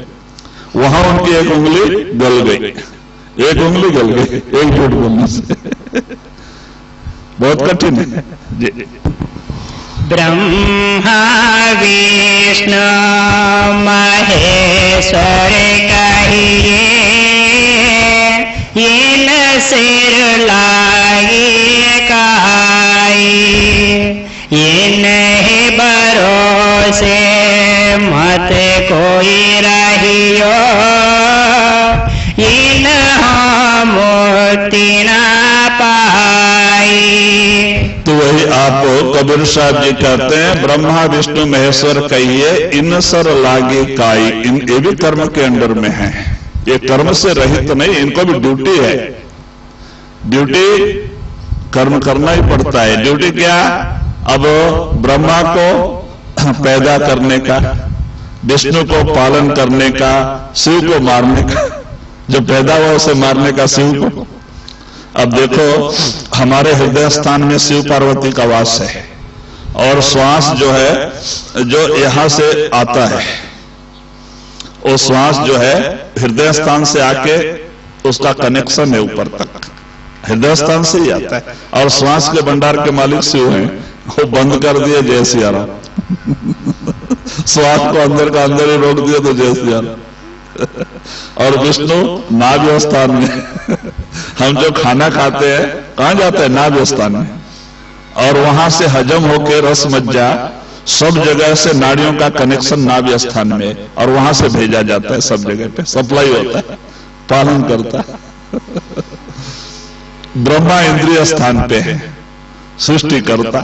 वहां उनकी एक उंगली गल गई, एक उंगली गल गई एक झूठ बोलने से। बहुत कठिन है जी। ब्रह्मा विष्णु महेश्वर कहिए, इन सिर लागे काई, इन भरोसे मत कोई रहियो, इन मुक्ति न पाई। तो वही आप कबीर साहब जी कहते हैं, ब्रह्मा विष्णु महेश्वर कहिए, इन सर लागे काई। ये भी कर्म के अंडर में है, ये कर्म से रहित तो नहीं, इनको भी ड्यूटी है। ड्यूटी कर्म करना ही पड़ता है। ड्यूटी क्या? अब ब्रह्मा को पैदा करने का, विष्णु को पालन करने का, शिव को मारने का, जो पैदा हुआ उसे मारने का शिव को। अब देखो, हमारे हृदय स्थान में शिव पार्वती का वास है, और श्वास जो है, जो यहां से आता है, वो श्वास जो है हृदय स्थान से आके उसका कनेक्शन है ऊपर तक, हृदय स्थान से ही आता है। और श्वास के भंडार के मालिक शिव हैं, वो बंद कर दिए जय सिया राम। श्वास को अंदर का अंदर ही रोक दिया तो जय सिया राम। और विष्णु नाभि स्थान में। हम जो खाना खाते हैं कहां जाता है? नाभि स्थान में। और वहां से हजम होके रस मज्जा सब जगह से नाड़ियों का कनेक्शन नाभि स्थान में, और वहां से भेजा जाता है सब जगह पे, सप्लाई होता है, पालन करता है। ब्रह्मा इंद्रिय स्थान पे है, सृष्टि करता।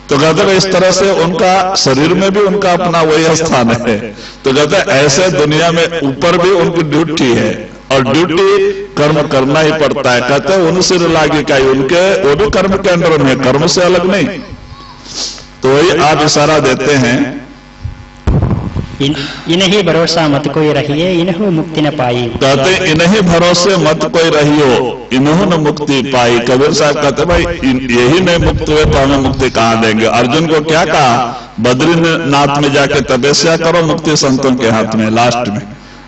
तो कहते हैं इस तरह से उनका शरीर में भी उनका अपना वही स्थान है। तो कहते हैं ऐसे दुनिया में ऊपर भी उनकी ड्यूटी है, और ड्यूटी कर्म करना ही पड़ता है। कहते हैं उन सिर लागे का, उनके वो भी कर्म के अंदर में, कर्म से अलग नहीं। तो वही आप इशारा देते हैं, इन्हीं भरोसा मत कोई रहिए, इन्हों मुक्ति न पाई। कहते इन्हीं भरोसे मत कोई रहियो, इन्हों न मुक्ति पाई। कबीर साहब कहते भाई यही नहीं मुक्त हुए तो हमें मुक्ति कहां देंगे? अर्जुन को क्या कहा? बद्रीनाथ में जाके तपस्या करो, मुक्ति संतों के हाथ में, लास्ट में।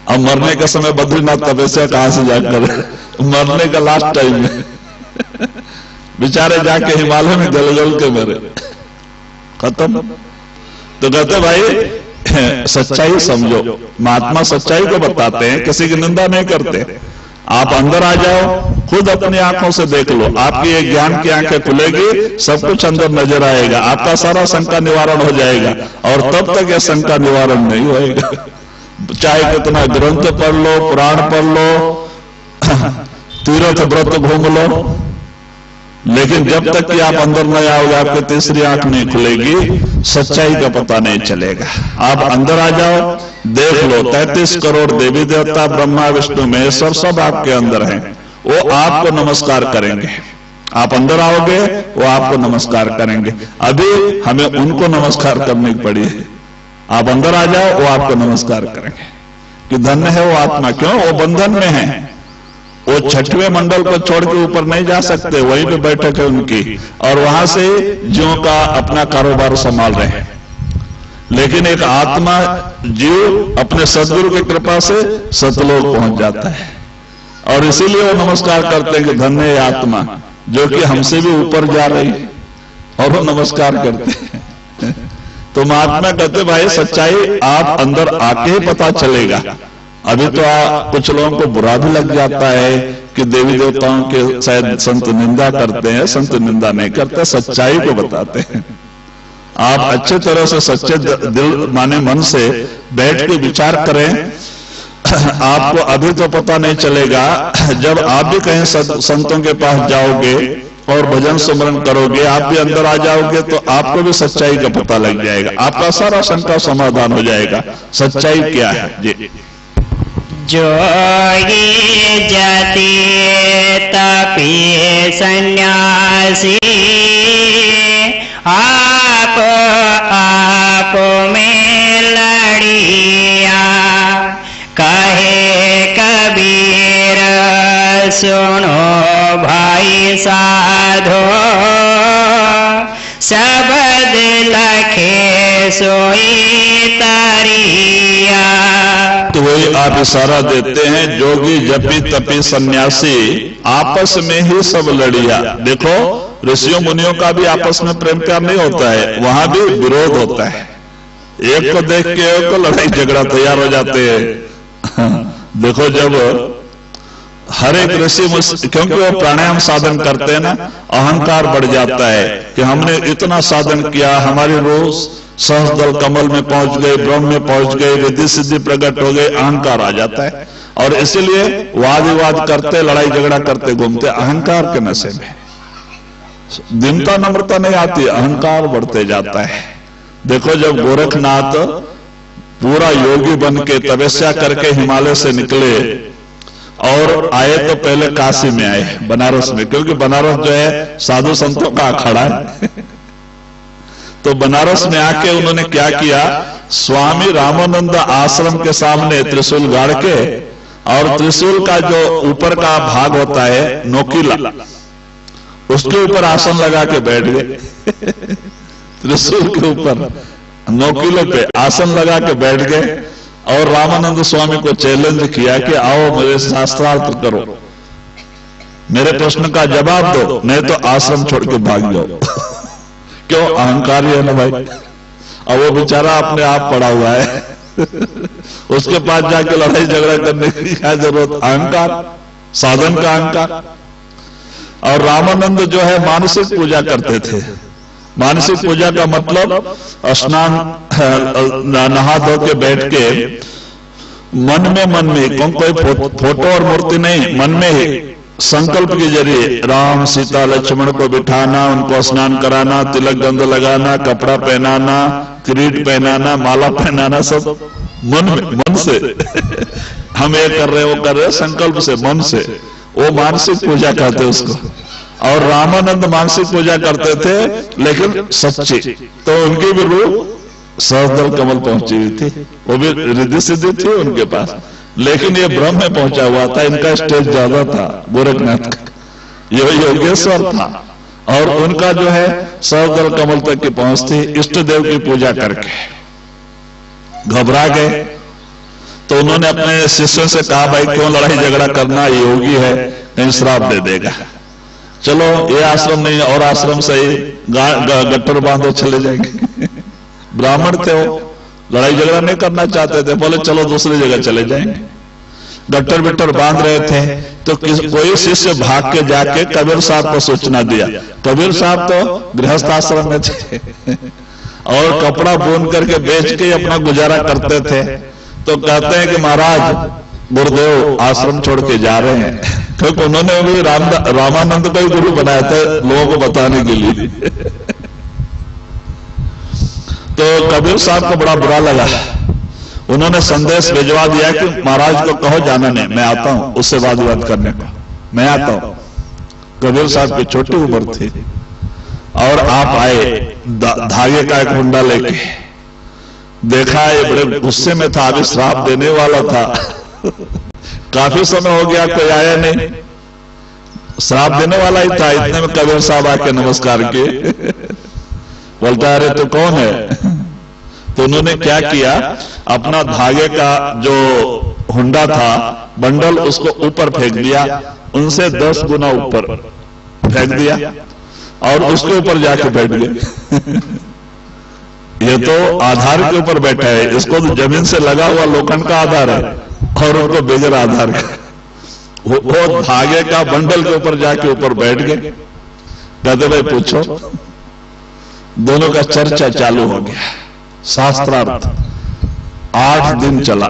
अब मरने के समय बद्रीनाथ तपस्या कहां से जाकर? मरने का लास्ट टाइम में बेचारे जाके हिमालय में गल गल के मरे, खत्म। तो कहते भाई सच्चाई समझो, महात्मा सच्चाई को बताते हैं, किसी की निंदा नहीं करते। आप अंदर आ जाओ, खुद अपनी आंखों से देख लो, आपकी एक ज्ञान की आंखें खुलेगी, सब कुछ अंदर नजर आएगा, आपका सारा शंका निवारण हो जाएगा। और तब तक यह शंका निवारण नहीं होएगा, चाहे कितना ग्रंथ पढ़ लो, पुराण पढ़ लो, तीर्थ व्रत घूम लो, लेकिन जब तक कि आप अंदर नहीं आओगे, आपकी तीसरी आंख नहीं खुलेगी, सच्चाई का पता नहीं चलेगा। आप अंदर आ जाओ, देख लो, 33 करोड़ देवी देवता, ब्रह्मा विष्णु महेश्वर सब आपके अंदर हैं, वो आपको नमस्कार करेंगे। आप अंदर आओगे, वो आपको नमस्कार करेंगे। अभी हमें उनको नमस्कार करनी पड़ी है। आप अंदर आ जाओ, वो आपको नमस्कार करेंगे कि धन्य है वो आत्मा। क्यों? वो बंधन में है, वो 6वें मंडल को छोड़ के ऊपर नहीं जा सकते, वहीं पे बैठक है उनकी, और वहां से जीवों का अपना कारोबार संभाल रहे हैं। लेकिन एक आत्मा जीव अपने सदगुरु की कृपा से सतलोक पहुंच जाता है। और इसीलिए वो नमस्कार करते हैं कि धन्य है आत्मा जो कि हमसे भी ऊपर जा रही है, और वो नमस्कार करते हैं। तो महात्मा कहते भाई सच्चाई आप अंदर आके ही पता चलेगा। अभी तो कुछ लोगों को बुरा भी लग जाता है कि देवी देवताओं के शायद संत निंदा करते हैं। संत निंदा नहीं करते, सच्चाई को बताते हैं। आप अच्छे तरह से सच्चे दिल माने मन से बैठ के विचार करें, आपको अभी तो पता नहीं चलेगा। जब आप भी कहीं संतों के पास जाओगे और भजन सुमरन करोगे, आप भी अंदर आ जाओगे, तो आपको भी सच्चाई का पता लग जाएगा। आपका सारा शंका समाधान हो जाएगा। सच्चाई क्या है जी? जोगी जति तपी सन्यासी आप में लड़िया, कहे कबीर सुनो भाई साधो, शब्द लखे सोई तरिया। तो वही आप इशारा देते हैं, जोगी जपी तपी सन्यासी आपस में ही सब लड़िया। देखो ऋषियों मुनियों का भी आपस में प्रेम प्यार नहीं होता है, वहां भी विरोध होता है। एक को देख के एक को लड़ाई झगड़ा तैयार हो जाते हैं। देखो जब हर एक ऋषि, क्योंकि वो प्राणायाम साधन करते हैं ना, अहंकार बढ़ जाता है कि हमने इतना साधन किया, हमारी रोज सहस्त्र कमल में पहुंच गए, ब्रह्म में पहुंच गए, रिद्धि सिद्धि प्रकट हो गए, अहंकार आ जाता है। और इसीलिए वाद विवाद करते, लड़ाई झगड़ा करते घूमते, अहंकार के नशे में। दीनता नम्रता नहीं आती, अहंकार बढ़ते जाता है। देखो जब गोरखनाथ पूरा योगी बन के तपस्या करके हिमालय से निकले और आए, तो पहले काशी में आए, बनारस में, क्योंकि बनारस जो है साधु संतों का अखाड़ा है। तो बनारस में आके उन्होंने क्या किया, स्वामी रामानंद आश्रम के सामने त्रिशूल गाड़ के, और त्रिशूल का जो ऊपर का भाग होता है नोकीला, उसके ऊपर आसन लगा के बैठ गए। त्रिशूल के ऊपर नोकीले पे आसन लगा के बैठ गए और रामानंद स्वामी को चैलेंज किया कि आओ मेरे शास्त्रार्थ करो, मेरे प्रश्न का जवाब दो, नहीं तो आश्रम छोड़ के भाग जाओ। क्यों? अहंकारी है ना भाई। अब वो बेचारा अपने आप पड़ा हुआ है, उसके पास जाके लड़ाई झगड़ा करने की क्या जरूरत? अहंकार, साधन का अहंकार। और रामानंद जो है मानसिक पूजा करते थे। मानसिक पूजा का मतलब स्नान नहा धो के बैठ के मन में कोई फोटो और मूर्ति नहीं, मन में ही संकल्प के जरिए राम सीता लक्ष्मण को बिठाना, उनको स्नान कराना, तिलक गंध लगाना, कपड़ा पहनाना, किरीट पहनाना, माला पहनाना, सब मन से। हम ये कर रहे, वो कर रहे, संकल्प से, मन से। वो मानसिक पूजा कहते उसको। और रामानंद मानसिक पूजा करते थे लेकिन सच्ची, तो उनकी भी रूह सहस्त्र कमल पहुंची हुई थी, वो भी रिद्धि सिद्धि थी उनके पास, लेकिन ये ब्रह्म में पहुंचा हुआ था। इनका स्टेज ज्यादा था गोरखनाथ का, ये योगेश्वर था, और उनका जो है सहस्त्र कमल तक की पहुंच थी। इष्ट देव की पूजा करके घबरा गए, तो उन्होंने अपने शिष्यों से कहा भाई क्यों लड़ाई झगड़ा करना, योगी है, कहीं श्राप दे देगा। चलो ये आश्रम नहीं और आश्रम सही, गट्टर बांधो चले जाएंगे। ब्राह्मण थे वो, लड़ाई झगड़ा नहीं करना चाहते थे, बोले चलो दूसरी जगह चले जाएंगे। गट्टर बिट्टर बांध रहे थे तो कोई शिष्य भाग के जाके कबीर साहब को सूचना दिया। कबीर साहब तो गृहस्थ आश्रम में थे और कपड़ा बुन करके बेच के अपना गुजारा करते थे। तो कहते हैं कि महाराज गुरुदेव आश्रम छोड़ के जा रहे हैं, क्योंकि उन्होंने भी रामानंद को ही गुरु बनाया था लोगों को बताने के लिए। तो कबीर साहब को बड़ा बुरा लगा, उन्होंने संदेश भिजवा दिया कि महाराज को कहो जाना नहीं, मैं आता हूं उससे वाद विवाद करने को, मैं आता हूं। कबीर साहब की छोटी उम्र थी और आप आए धागे का एक मुंडा लेके, देखा ये बड़े गुस्से में था, अभी श्राप देने वाला था। काफी समय हो गया कोई आया नहीं, श्राप देने वाला ही था। इतने में कबीर साहब आके नमस्कार किए, बोलता अरे तू कौन है? तो उन्होंने क्या किया, अपना धागे का जो हुंडा था, बंडल उसको ऊपर फेंक दिया, उनसे 10 गुना ऊपर फेंक दिया और उसके ऊपर जाके बैठ गए। ये तो आधार के ऊपर बैठा है, इसको तो जमीन से लगा हुआ लोखंड का आधार है और उनको बगैर आधार का वो धागे का बंडल के ऊपर जाके ऊपर बैठ गए। कहते भाई पूछो, दोनों का चर्चा चालू हो गया, शास्त्रार्थ 8 दिन चला।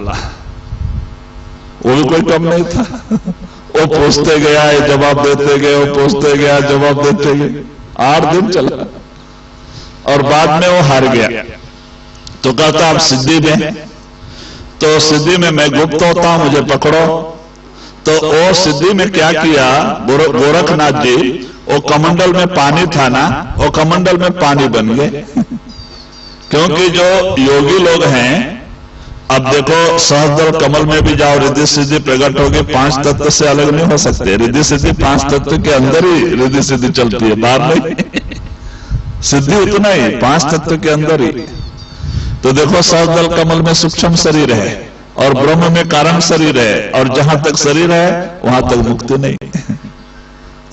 वो भी कोई कम नहीं था, वो पूछते गया जवाब देते गए, वो पूछते गया जवाब देते गए, 8 दिन चला और बाद में वो हार गया। तो कहता आप सिद्धि में, तो सिद्धि में मैं गुप्त होता हूं, मुझे पकड़ो। तो वो सिद्धि में क्या किया, गोरखनाथ जी, वो कमंडल में पानी था ना, वो कमंडल में पानी बन गए। क्योंकि जो योगी लोग हैं, अब देखो सहस्त्र कमल में भी जाओ, रिद्धि सिद्धि प्रकट होगी, 5 तत्व से अलग नहीं हो सकते। रिद्धि सिद्धि 5 तत्व के अंदर ही रिद्धि सिद्धि चलती है, बाहर नहीं। सिद्धि उतना ही 5 तत्व के अंदर ही। तो देखो सहस्त्र कमल में सूक्ष्म शरीर है और ब्रह्म में कारण शरीर है, और जहां तक शरीर है वहां तक मुक्ति नहीं।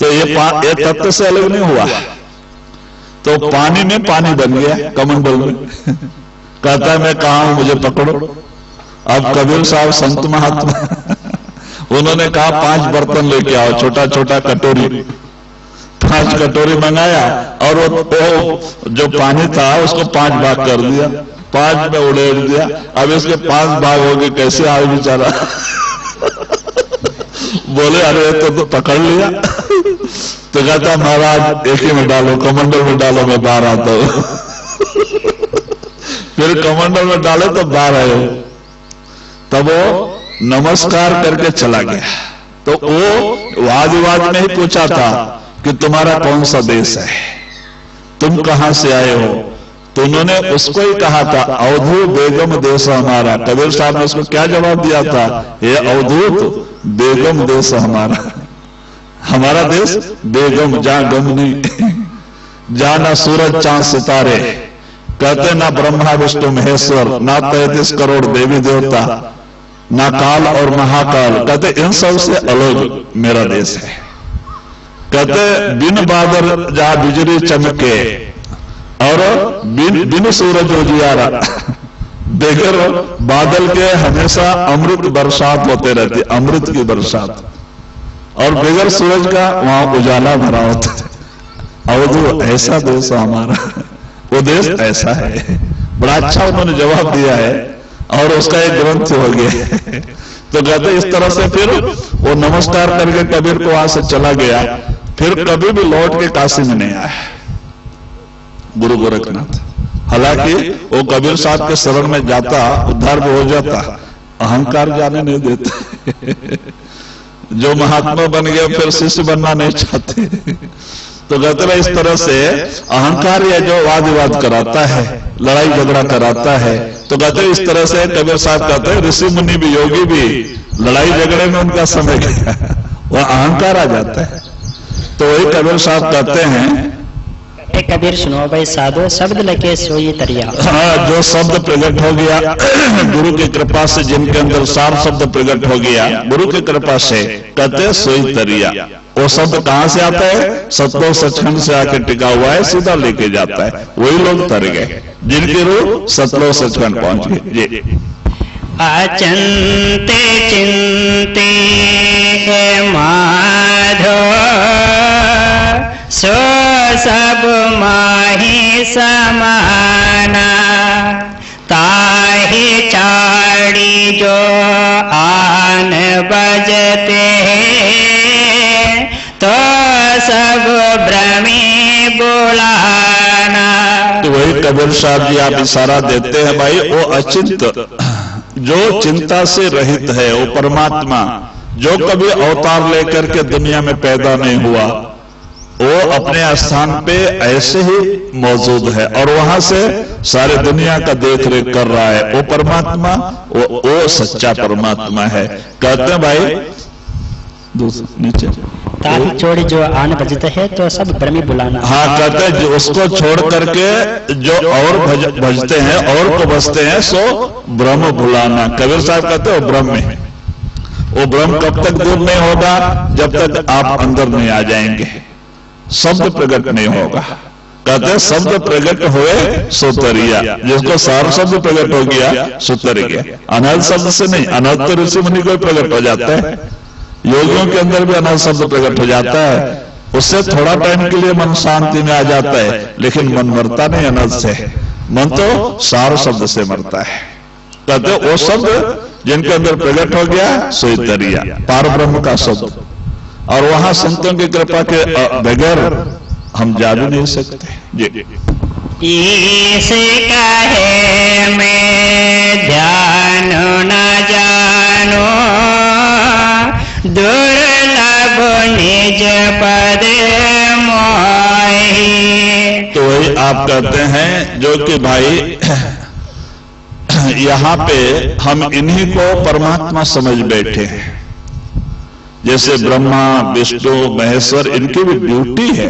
तो ये तत्व से अलग नहीं हुआ। तो पानी में पानी बन गया कमंडल में। कहता है मैं कहा हूं, मुझे पकड़ो। अब कबीर साहब संत महात्मा उन्होंने कहा 5 बर्तन लेके आओ, छोटा छोटा कटोरी, 5 कटोरी मंगाया और वो जो पानी था उसको 5 भाग कर दिया, 5 में उड़ेल दिया। अब इसके 5 भाग हो गए, कैसे आए बेचारा। बोले अरे तो पकड़ लिया। तो कहता महाराज एक ही में डालो, कमंडल में डालो, मैं बाहर आता हूं। फिर कमंडल में डाले तो बाहर आए। तब वो नमस्कार करके चला गया। तो वो वाद विवाद में ही पूछा था कि तुम्हारा कौन सा देश है, तुम कहां से आए हो। तो उन्होंने उसको ही कहा था अवधूत बेगम देश हमारा। कबीर साहब ने उसको क्या जवाब दिया था, ये अवधूत बेगम देश हमारा, हमारा देश बेगम, जहां गम नहीं, जहां ना सूरज चांद सितारे, कहते ना ब्रह्मा विष्णु महेश्वर, ना 33 करोड़ देवी देवता, ना काल और महाकाल, कहते इन सब से अलग मेरा देश है। कहते बिन बादल जहां बिजली चमके और बिन सूरज उजियारा, बगैर बादल के हमेशा अमृत बरसात होते रहती, अमृत की बरसात, और बगैर सूरज का वहां उजाला भरा होता है। अवधू ऐसा देश हमारा, वो देश ऐसा है। बड़ा अच्छा उन्होंने जवाब दिया है और उसका एक ग्रंथ हो गया। तो कहते इस तरह से फिर वो नमस्कार करके कबीर को वहां से चला गया। फिर कभी भी लौट के काशी में नहीं आया गुरु गोरखनाथ। हालांकि वो कबीर साहब के शरण में जाता, उद्धार भी हो जाता, अहंकार जाने नहीं देते। जो महात्मा बन गए फिर शिष्य बनना नहीं चाहते। तो कहते हैं इस तरह से अहंकार या जो वाद विवाद कराता है, लड़ाई झगड़ा कराता है, तो कहते हैं इस तरह से कबीर साहब कहते हैं ऋषि मुनि भी योगी भी लड़ाई झगड़े में उनका समय गया, वह अहंकार आ जाता है। तो वही कबीर साहब कहते हैं कबीर सुनो भाई साधो शब्द लगे सोई तरिया। हाँ, जो शब्द प्रकट हो गया गुरु की कृपा से, जिनके अंदर सार शब्द प्रकट हो गया गुरु की कृपा से, कहते सोई तरिया। वो शब्द कहां से आता है, सत्तो सचखंड से आके टिका हुआ है, सीधा लेके जाता है। वही लोग तर गए जिनके रूप सतलो सचखंड पहुंच गए। जी अचंते चिंते माधो सो सब माही समाना, ताहि चाड़ी जो आन बजते तो सब भ्रमी बुलाना। तो वही कबीर साहब जी आप इशारा देते हैं भाई, वो अचिंत जो चिंता से रहित है, वो परमात्मा जो कभी अवतार लेकर के दुनिया में पैदा नहीं हुआ, वो अपने स्थान पे ऐसे ही मौजूद है और वहां से सारे दुनिया का देख रेख कर रहा है। वो परमात्मा वो सच्चा परमात्मा है। कहते हैं भाई नीचे ताहि छोड़ जो आन बजते हैं तो सब भ्रमी बुलाना। हाँ, कहते हैं जो उसको छोड़ करके जो और भजते हैं और को बजते हैं सो ब्रह्म बुलाना। कबीर साहब कहते हैं ब्रह्म है, वो ब्रह्म कब तक दूर नहीं होगा? जब तक आप अंदर नहीं आ जाएंगे, शब्द प्रकट नहीं होगा। कहते हैं शब्द प्रकट हुए सो तरिया, जिसको सार शब्द प्रकट हो गया सो तर गया। अनहद शब्द से नहीं, अनहद तो ऋषि मुनि को प्रकट हो जाता है, योगियों के अंदर भी अनहद शब्द प्रकट हो जाता है। उससे थोड़ा टाइम के लिए मन शांति में आ जाता है, लेकिन मन मरता नहीं अनहद से, मन तो सार शब्द से मरता है। कहते वो शब्द जिनके अंदर प्रकट हो गया सो तरिया, पार ब्रह्म का शब्द। और वहां संतों की कृपा के बगैर हम जा भी नहीं सकते। जी इसे कहे मैं ध्यान न जानो, दुर्लभ निज पद मोहि। तो वही आप कहते हैं जो कि भाई यहां पे हम इन्हीं को परमात्मा समझ बैठे हैं। जैसे ब्रह्मा विष्णु महेश्वर, इनकी भी ड्यूटी है,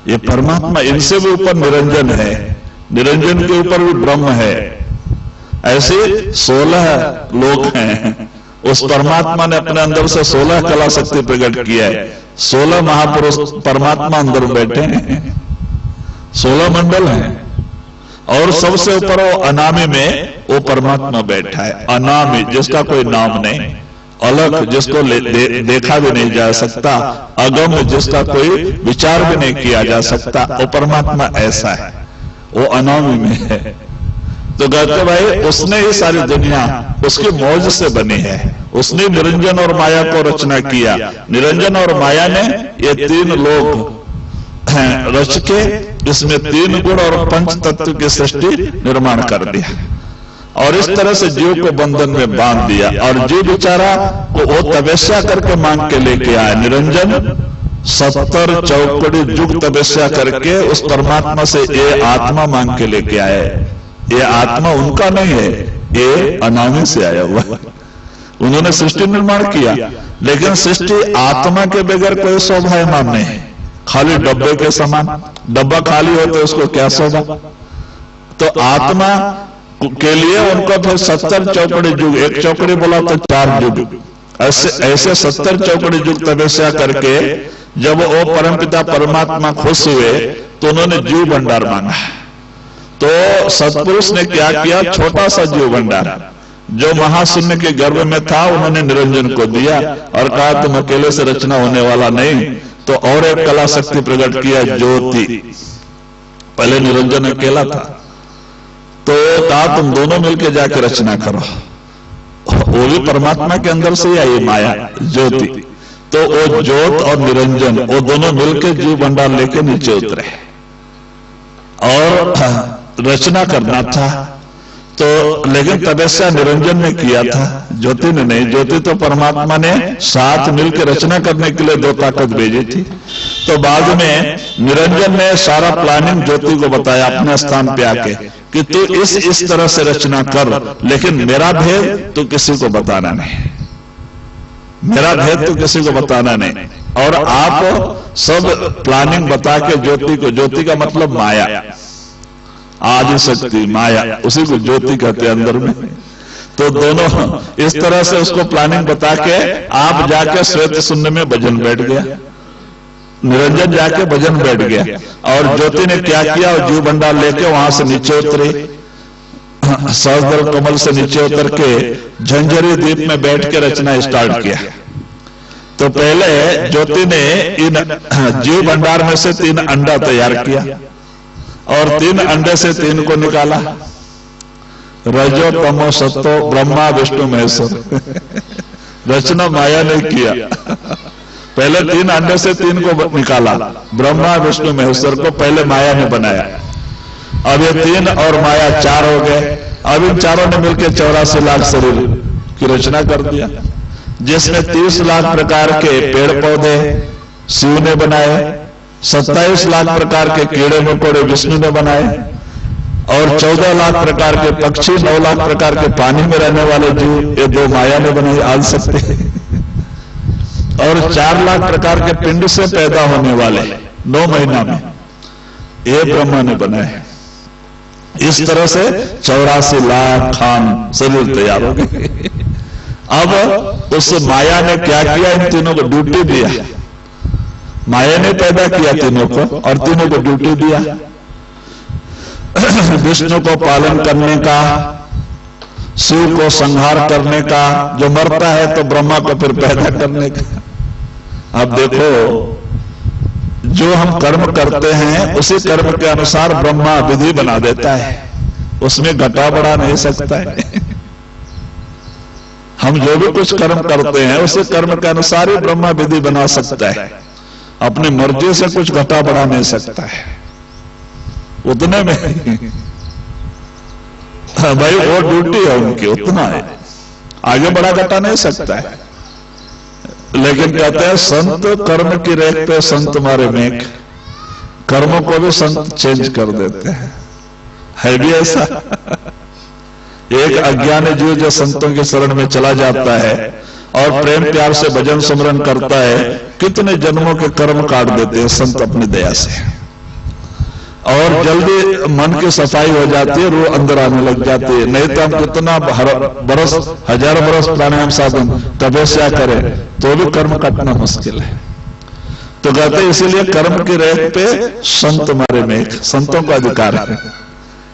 ये परमात्मा इनसे भी ऊपर निरंजन है, निरंजन के ऊपर भी ब्रह्म है। ऐसे 16 लोग हैं, उस परमात्मा ने अपने अंदर से 16 कला शक्ति प्रकट किया है। 16 महापुरुष परमात्मा अंदर बैठे हैं, 16 मंडल हैं। और सबसे ऊपर वो अनामी में वो परमात्मा बैठा है। अनामी जिसका कोई नाम नहीं, अलग जिसको देखा भी नहीं जा सकता, अगम जिसका कोई विचार भी नहीं किया जा सकता, वो परमात्मा ऐसा है, वो अनामी में है। तो कहते भाई उसने ही सारी दुनिया उसकी मौज से बनी है, उसने निरंजन और माया को रचना किया। निरंजन और माया ने ये 3 लोग रच के इसमें 3 गुण और 5 तत्व की सृष्टि निर्माण कर दिया, और इस तरह से जीव को बंधन में बांध दिया। और जीव बेचारा को वो तपस्या करके मांग के लेके आया। निरंजन 70 चौकड़ी युग तपस्या करके उस परमात्मा से ये आत्मा मांग के लेके आए। ये आत्मा उनका नहीं है, ये अनामी से आया हुआ। उन्होंने सृष्टि निर्माण किया, लेकिन सृष्टि आत्मा के बगैर कोई शोभायमान नहीं है। खाली डब्बे के समान, डब्बा खाली हो तो उसको क्या शोभा? तो आत्मा के लिए उनको फिर 70 चौकड़ी युग, एक चौकड़ी बोला तो 4 युग, ऐसे 70 चौकड़ी युग तपस्या करके जब वो परमपिता परमात्मा खुश हुए तो उन्होंने जीव भंडार मांगा। तो सत्पुरुष ने क्या किया? छोटा सा जीव भंडार जो महाशून्य के गर्भ में था उन्होंने निरंजन को दिया और कहा तुम अकेले से रचना होने वाला नहीं, तो और एक कला शक्ति प्रकट किया, ज्योति। पहले निरंजन अकेला था, तो कहा तुम दोनों मिलकर जाकर रचना करो। वो भी परमात्मा के अंदर से आई माया ज्योति। तो वो ज्योत और निरंजन वो दोनों मिलकर जीव भंडार लेके नीचे उतरे और रचना करना था। तो लेकिन तपस्या निरंजन ने किया था, ज्योति ने नहीं। ज्योति तो परमात्मा ने साथ मिलकर रचना करने के लिए 2 ताकत भेजी थी। तो बाद में निरंजन ने सारा प्लानिंग ज्योति को बताया अपने स्थान पे आके कि तू इस तरह से रचना कर, लेकिन मेरा भेद तो किसी को बताना नहीं, मेरा भेद तो किसी को बताना नहीं। और आप सब प्लानिंग बता के ज्योति को, ज्योति का मतलब माया, आदि शक्ति माया, उसी को ज्योति कहते हैं अंदर में। तो दोनों इस तरह से उसको प्लानिंग बता के आप जाके श्वेत शून्य में भजन बैठ गया, निरंजन जाके भजन बैठ गया। और ज्योति ने क्या किया? और जीव भंडार लेके वहां से नीचे उतरे, सहस्त्र कमल से नीचे उतर के झंझरी द्वीप में बैठ के रचना स्टार्ट किया। तो पहले ज्योति ने इन जीव भंडार में से 3 अंडा तैयार किया और 3 अंडे से 3 को निकाला, रजो तमो सत्तो, ब्रह्मा विष्णु महेश्वर। रचना माया ने किया। पहले 3 अंडे से 3 को निकाला, ब्रह्मा विष्णु महेश्वर को पहले माया ने बनाया। अब ये 3 और माया 4 हो गए। अब इन चारों ने मिलकर 84 लाख शरीर की रचना कर दिया, जिसमें 30 लाख प्रकार के पेड़ पौधे शिव ने बनाए, 27 लाख प्रकार के कीड़े मकोड़े विष्णु ने बनाए, और 14 लाख प्रकार के पक्षी, 9 लाख प्रकार के पानी में रहने वाले जीव, ये 2 माया ने बनाए आज सकते, और 4 लाख प्रकार के पिंड से पैदा होने वाले 9 महीना में ये ब्रह्मा ने बनाए। इस तरह से 84 लाख खान शरीर तैयार हो गए। अब उस माया ने क्या किया, इन तीनों को ड्यूटी दिया। माया ने पैदा किया तीनों को और तीनों को ड्यूटी दिया, विष्णु को पालन करने का, शिव को संहार करने का, जो मरता है तो ब्रह्मा को फिर पैदा करने का। अब देखो, जो हम कर्म करते हैं उसी कर्म के अनुसार ब्रह्मा विधि बना देता है, उसमें घटा बढ़ा नहीं सकता है। हम जो भी कुछ कर्म करते हैं उसी कर्म के अनुसार ही ब्रह्मा विधि बना सकता है, अपनी मर्जी से कुछ घटा बढ़ा नहीं सकता है उतने में। भाई वो ड्यूटी है उनकी, उतना है, आगे बढ़ा घटा नहीं सकता है। लेकिन कहते हैं संत कर्म की रेख पे संत मारे मेघ, कर्मों को भी संत चेंज कर देते हैं। है भी ऐसा। एक अज्ञानी जीव जो संतों की शरण में चला जाता है और प्रेम प्यार से भजन सुमरन करता है, कितने जन्मों के कर्म काट देते हैं संत अपनी दया से, और जल्दी मन की सफाई हो जाती है, रूह अंदर आने लग जाती है। नहीं तो हम कितना बरस, हजारों बरस प्राणायाम साधन तपस्या करें तो भी कर्म काटना मुश्किल है। तो कहते इसीलिए कर्म की रेख पे संत मारे मेघ, संतों का अधिकार है,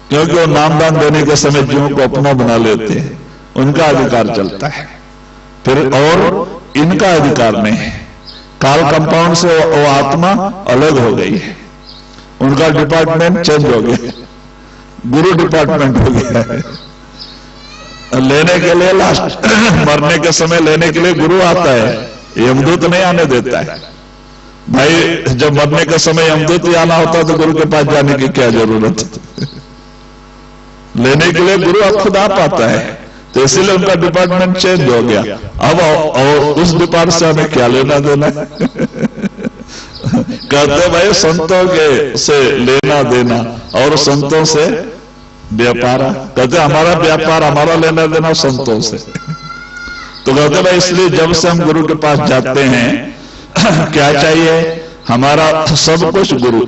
क्योंकि वो नामदान देने के समय जीवों को अपना बना लेते हैं, उनका अधिकार चलता है। फिर और इनका अधिकार नहीं है। काल कंपाउंड से वो आत्मा अलग हो गई है, उनका डिपार्टमेंट चेंज हो गया, गुरु डिपार्टमेंट हो गया है। लेने के लिए लास्ट मरने के समय लेने के लिए गुरु आता है, यमदूत नहीं आने देता है। भाई जब मरने के समय यमदूत ही आना होता तो गुरु के पास जाने की क्या जरूरत है? लेने के लिए गुरु अब खुद आ पाता है, तो इसीलिए उनका डिपार्टमेंट चेंज हो गया। अब और उस डिपार्ट से हमें क्या लेना देना? कहते भाई संतों के से लेना देना और संतों से व्यापार। कहते हमारा व्यापार, हमारा लेना देना संतों से। तो कहते भाई इसलिए जब से हम गुरु के पास जाते हैं क्या चाहिए, हमारा सब कुछ गुरु,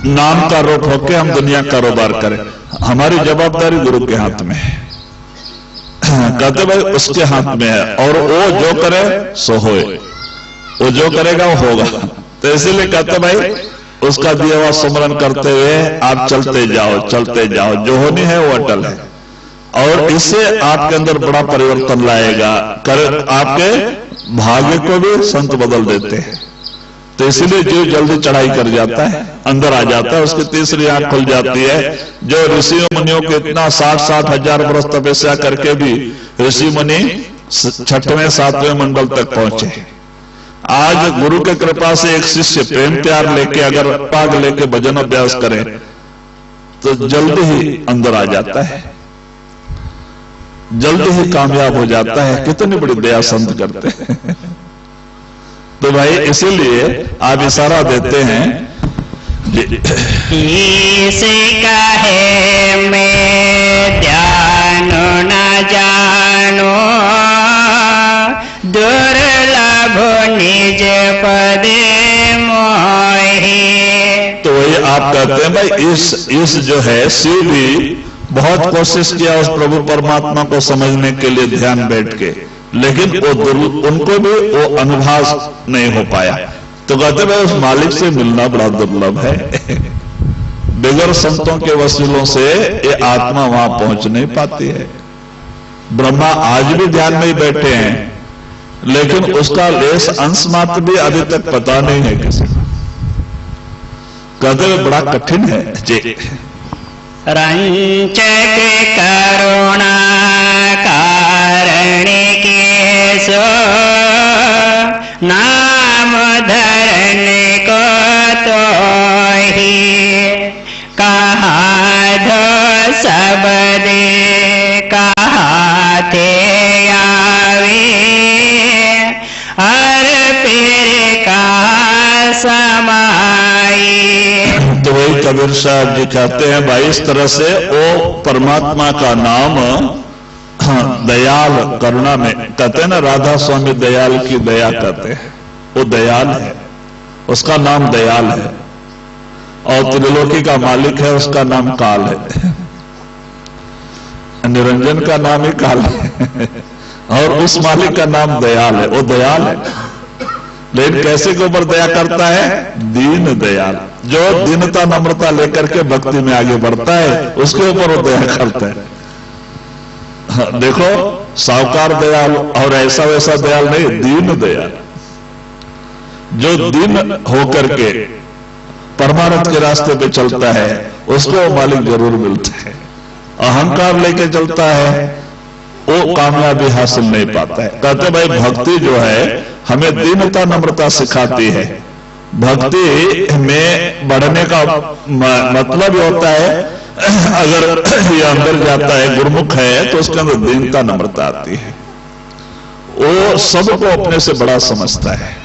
नाम का रूप होके हम दुनिया का कारोबार करें, हमारी जवाबदारी गुरु के हाथ में है। कहते भाई उसके हाथ में है, और वो जो करे सो होए, वो जो करेगा वो होगा। तो इसीलिए कहते भाई उसका दिया हुआ सुमरन करते हुए आप चलते जाओ, चलते जाओ, जो होनी है वो अटल है, और इससे आपके अंदर बड़ा परिवर्तन लाएगा। आपके भाग्य को भी संत बदल देते हैं। तो इसीलिए जो जल्दी चढ़ाई कर जाता है, अंदर आ जाता है, उसकी तीसरी आंख खुल जाती है। जो ऋषियों मुनियों को इतना 60-60 हजार वर्ष तपस्या करके भी ऋषि मुनि 6वें 7वें मंडल तक पहुंचे, आज गुरु के कृपा से एक शिष्य प्रेम प्यार लेके अगर पाग लेके भजन अभ्यास करे तो जल्दी ही अंदर आ जाता है, जल्दी ही कामयाब हो जाता है। कितनी बड़ी दया संत करते हैं। तो भाई इसीलिए आप इशारा देते हैं, इसका है मैं ध्यान न जानो, दुर्लभ निज पदे मोहि। तो वही आप कहते हैं भाई इस जो है शिव भी बहुत कोशिश किया उस प्रभु परमात्मा को समझने के लिए ध्यान बैठ के, लेकिन वो उनको भी वो अनुभव नहीं हो पाया। तो कहते भाई उस मालिक से मिलना बड़ा दुर्लभ है। बगैर संतों के वसीलों से ये आत्मा वहां पहुंच नहीं पाती है। ब्रह्मा आज भी ध्यान में ही बैठे हैं, लेकिन उसका लेस अंश मात्र भी अभी तक पता नहीं है किसी को। कहते हुए बड़ा कठिन है जी। रंचक करुणा कारण के सो, नाम धरन को तो ही कहा धो सब दे, कहा थे आवे हर फिर कहा समाई। तो वही कबीर साहब जी कहते हैं भाई इस तरह से वो परमात्मा का नाम दयाल करुणा में कहते हैं ना, राधा स्वामी दयाल की दया कहते हैं, वो दयाल है, उसका नाम दयाल है। और त्रिलोकी का मालिक है, उसका नाम काल है। निरंजन का नाम ही काल है। और उस मालिक का नाम दयाल है। वो दयाल है, लेकिन कैसे के ऊपर दया करता है? दीन दयाल। जो दीनता नम्रता लेकर के भक्ति में आगे बढ़ता है उसके ऊपर वो दया करता है। देखो, साहूकार दयाल और ऐसा वैसा दयाल नहीं, दीन दयाल। जो दीन होकर के परमानंद के रास्ते पे चलता है उसको मालिक जरूर मिलता है। अहंकार लेके चलता है वो कामयाबी हासिल नहीं पाता है। कहते भाई भक्ति जो है हमें दीनता नम्रता सिखाती है। भक्ति में बढ़ने का मतलब ये होता है, अगर ये अंदर जाता है, गुरुमुख है, तो उसके अंदर दीनता नम्रता आती है। वो सबको अपने से बड़ा समझता है,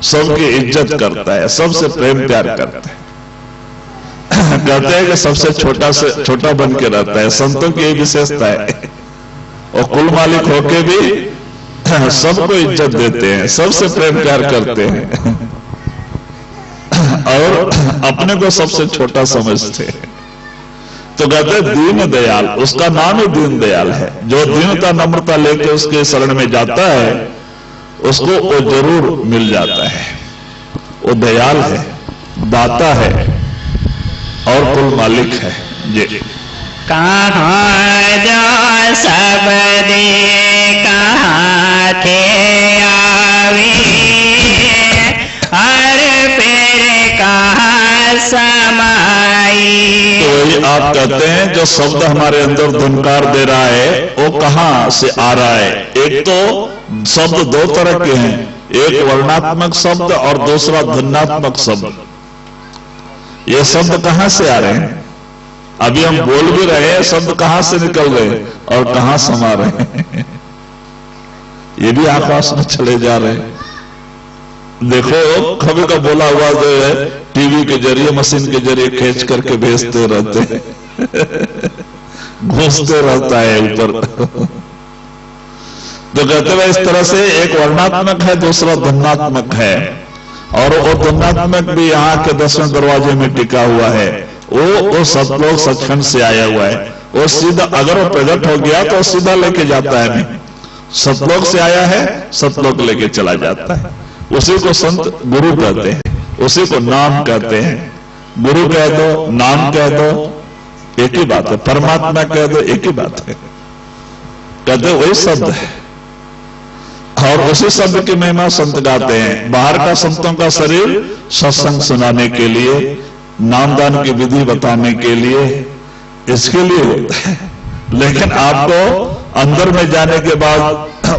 सबकी इज्जत करता है, सबसे प्रेम प्यार करता है। कहते हैं कि सबसे छोटा से छोटा बन के रहता है। संतों की यही विशेषता है। और कुल मालिक होके भी सबको इज्जत देते हैं, सबसे प्रेम प्यार करते हैं और अपने को सबसे छोटा समझते हैं। तो कहते हैं दीन दयाल, उसका नाम ही दीन दयाल है। जो दीनता नम्रता लेके उसके शरण में जाता है उसको वो जरूर मिल जाता है। वो दयाल है, दाता है और कुल मालिक है। जी कहाँ जो सब दे कहाँ थे आवे, हर पेड़ कहाँ समाई। तो वही आप कहते हैं जो शब्द हमारे अंदर धुनकार दे रहा है वो कहां से आ रहा है? एक तो शब्द दो तरह के हैं, एक वर्णात्मक शब्द और दूसरा ध्वन्यात्मक शब्द। ये शब्द कहां से आ रहे हैं? अभी हम बोल भी रहे हैं, शब्द कहां से निकल रहे हैं और कहां समा रहे हैं? ये भी आकाश में चले जा रहे हैं। देखो, कभी का बोला हुआ जो है टीवी के जरिए, मशीन के जरिए खींच करके भेजते रहते हैं, घुसते रहता है ऊपर। तो कहते हैं इस तरह से एक वर्णात्मक है, दूसरा ध्वन्यात्मक है। और वो ध्वन्यात्मक भी यहाँ के 10वें दरवाजे में टिका हुआ है। वो सतलोक सचखंड से आया हुआ है। वो सीधा, अगर वो प्रकट हो गया तो सीधा लेके जाता है, नहीं सतलोक से आया है, सतलोक लेके चला जाता है। उसी को संत गुरु कहते हैं, उसी को नाम कहते हैं। गुरु कह दो, नाम कह दो, एक ही बात है। परमात्मा कह दो, एक ही बात है। कहते वही शब्द है और उसी शब्द की महिमा संत गाते हैं। बाहर का संतों का शरीर सत्संग सुनाने के लिए, नामदान की विधि बताने के लिए, इसके लिए होता है। लेकिन आपको अंदर में जाने के बाद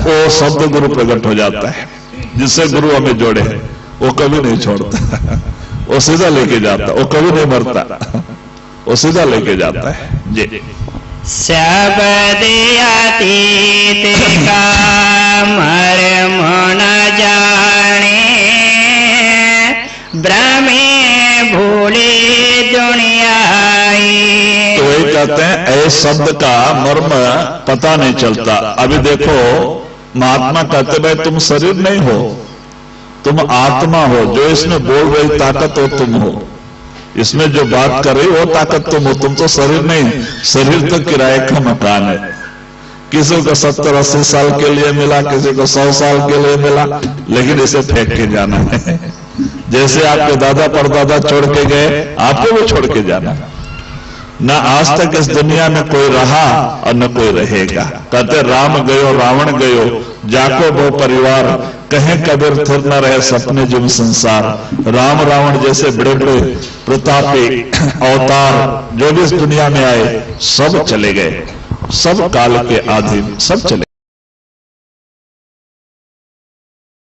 वो शब्द गुरु प्रकट हो जाता है, जिससे गुरु हमें जोड़े हैं। वो कभी नहीं छोड़ता, वो सीधा लेके जाता, वो कभी नहीं मरता, वो सीधा लेके जाता है। जी सब अतीत का मर्म न जाने, भ्रमे भूले दुनिया। तो वही कहते हैं ऐ शब्द का मर्म पता नहीं चलता। अभी देखो, महात्मा कहते भाई तुम शरीर नहीं हो, तुम आत्मा हो। जो इसमें बोल रही ताकत हो तुम हो, इसमें जो बात कर रही वो ताकत तुम हो। तुम तो शरीर नहीं, शरीर तो किराए का मकान है। किसी को 70-80 साल के लिए मिला, किसी को 100 साल के लिए मिला, लेकिन इसे फेंक के जाना है। जैसे आपके दादा परदादा छोड़ के गए, आपको भी छोड़ के जाना। न आज तक इस दुनिया में कोई रहा और न कोई रहेगा। कहते राम गयो रावण गयो, जाको वो परिवार, कहें कबीर थिर न रहे सपने जुम संसार। राम रावण जैसे बड़े बड़े प्रतापी अवतार जो भी इस दुनिया में आए, सब चले गए, सब काल के अधीन, सब चले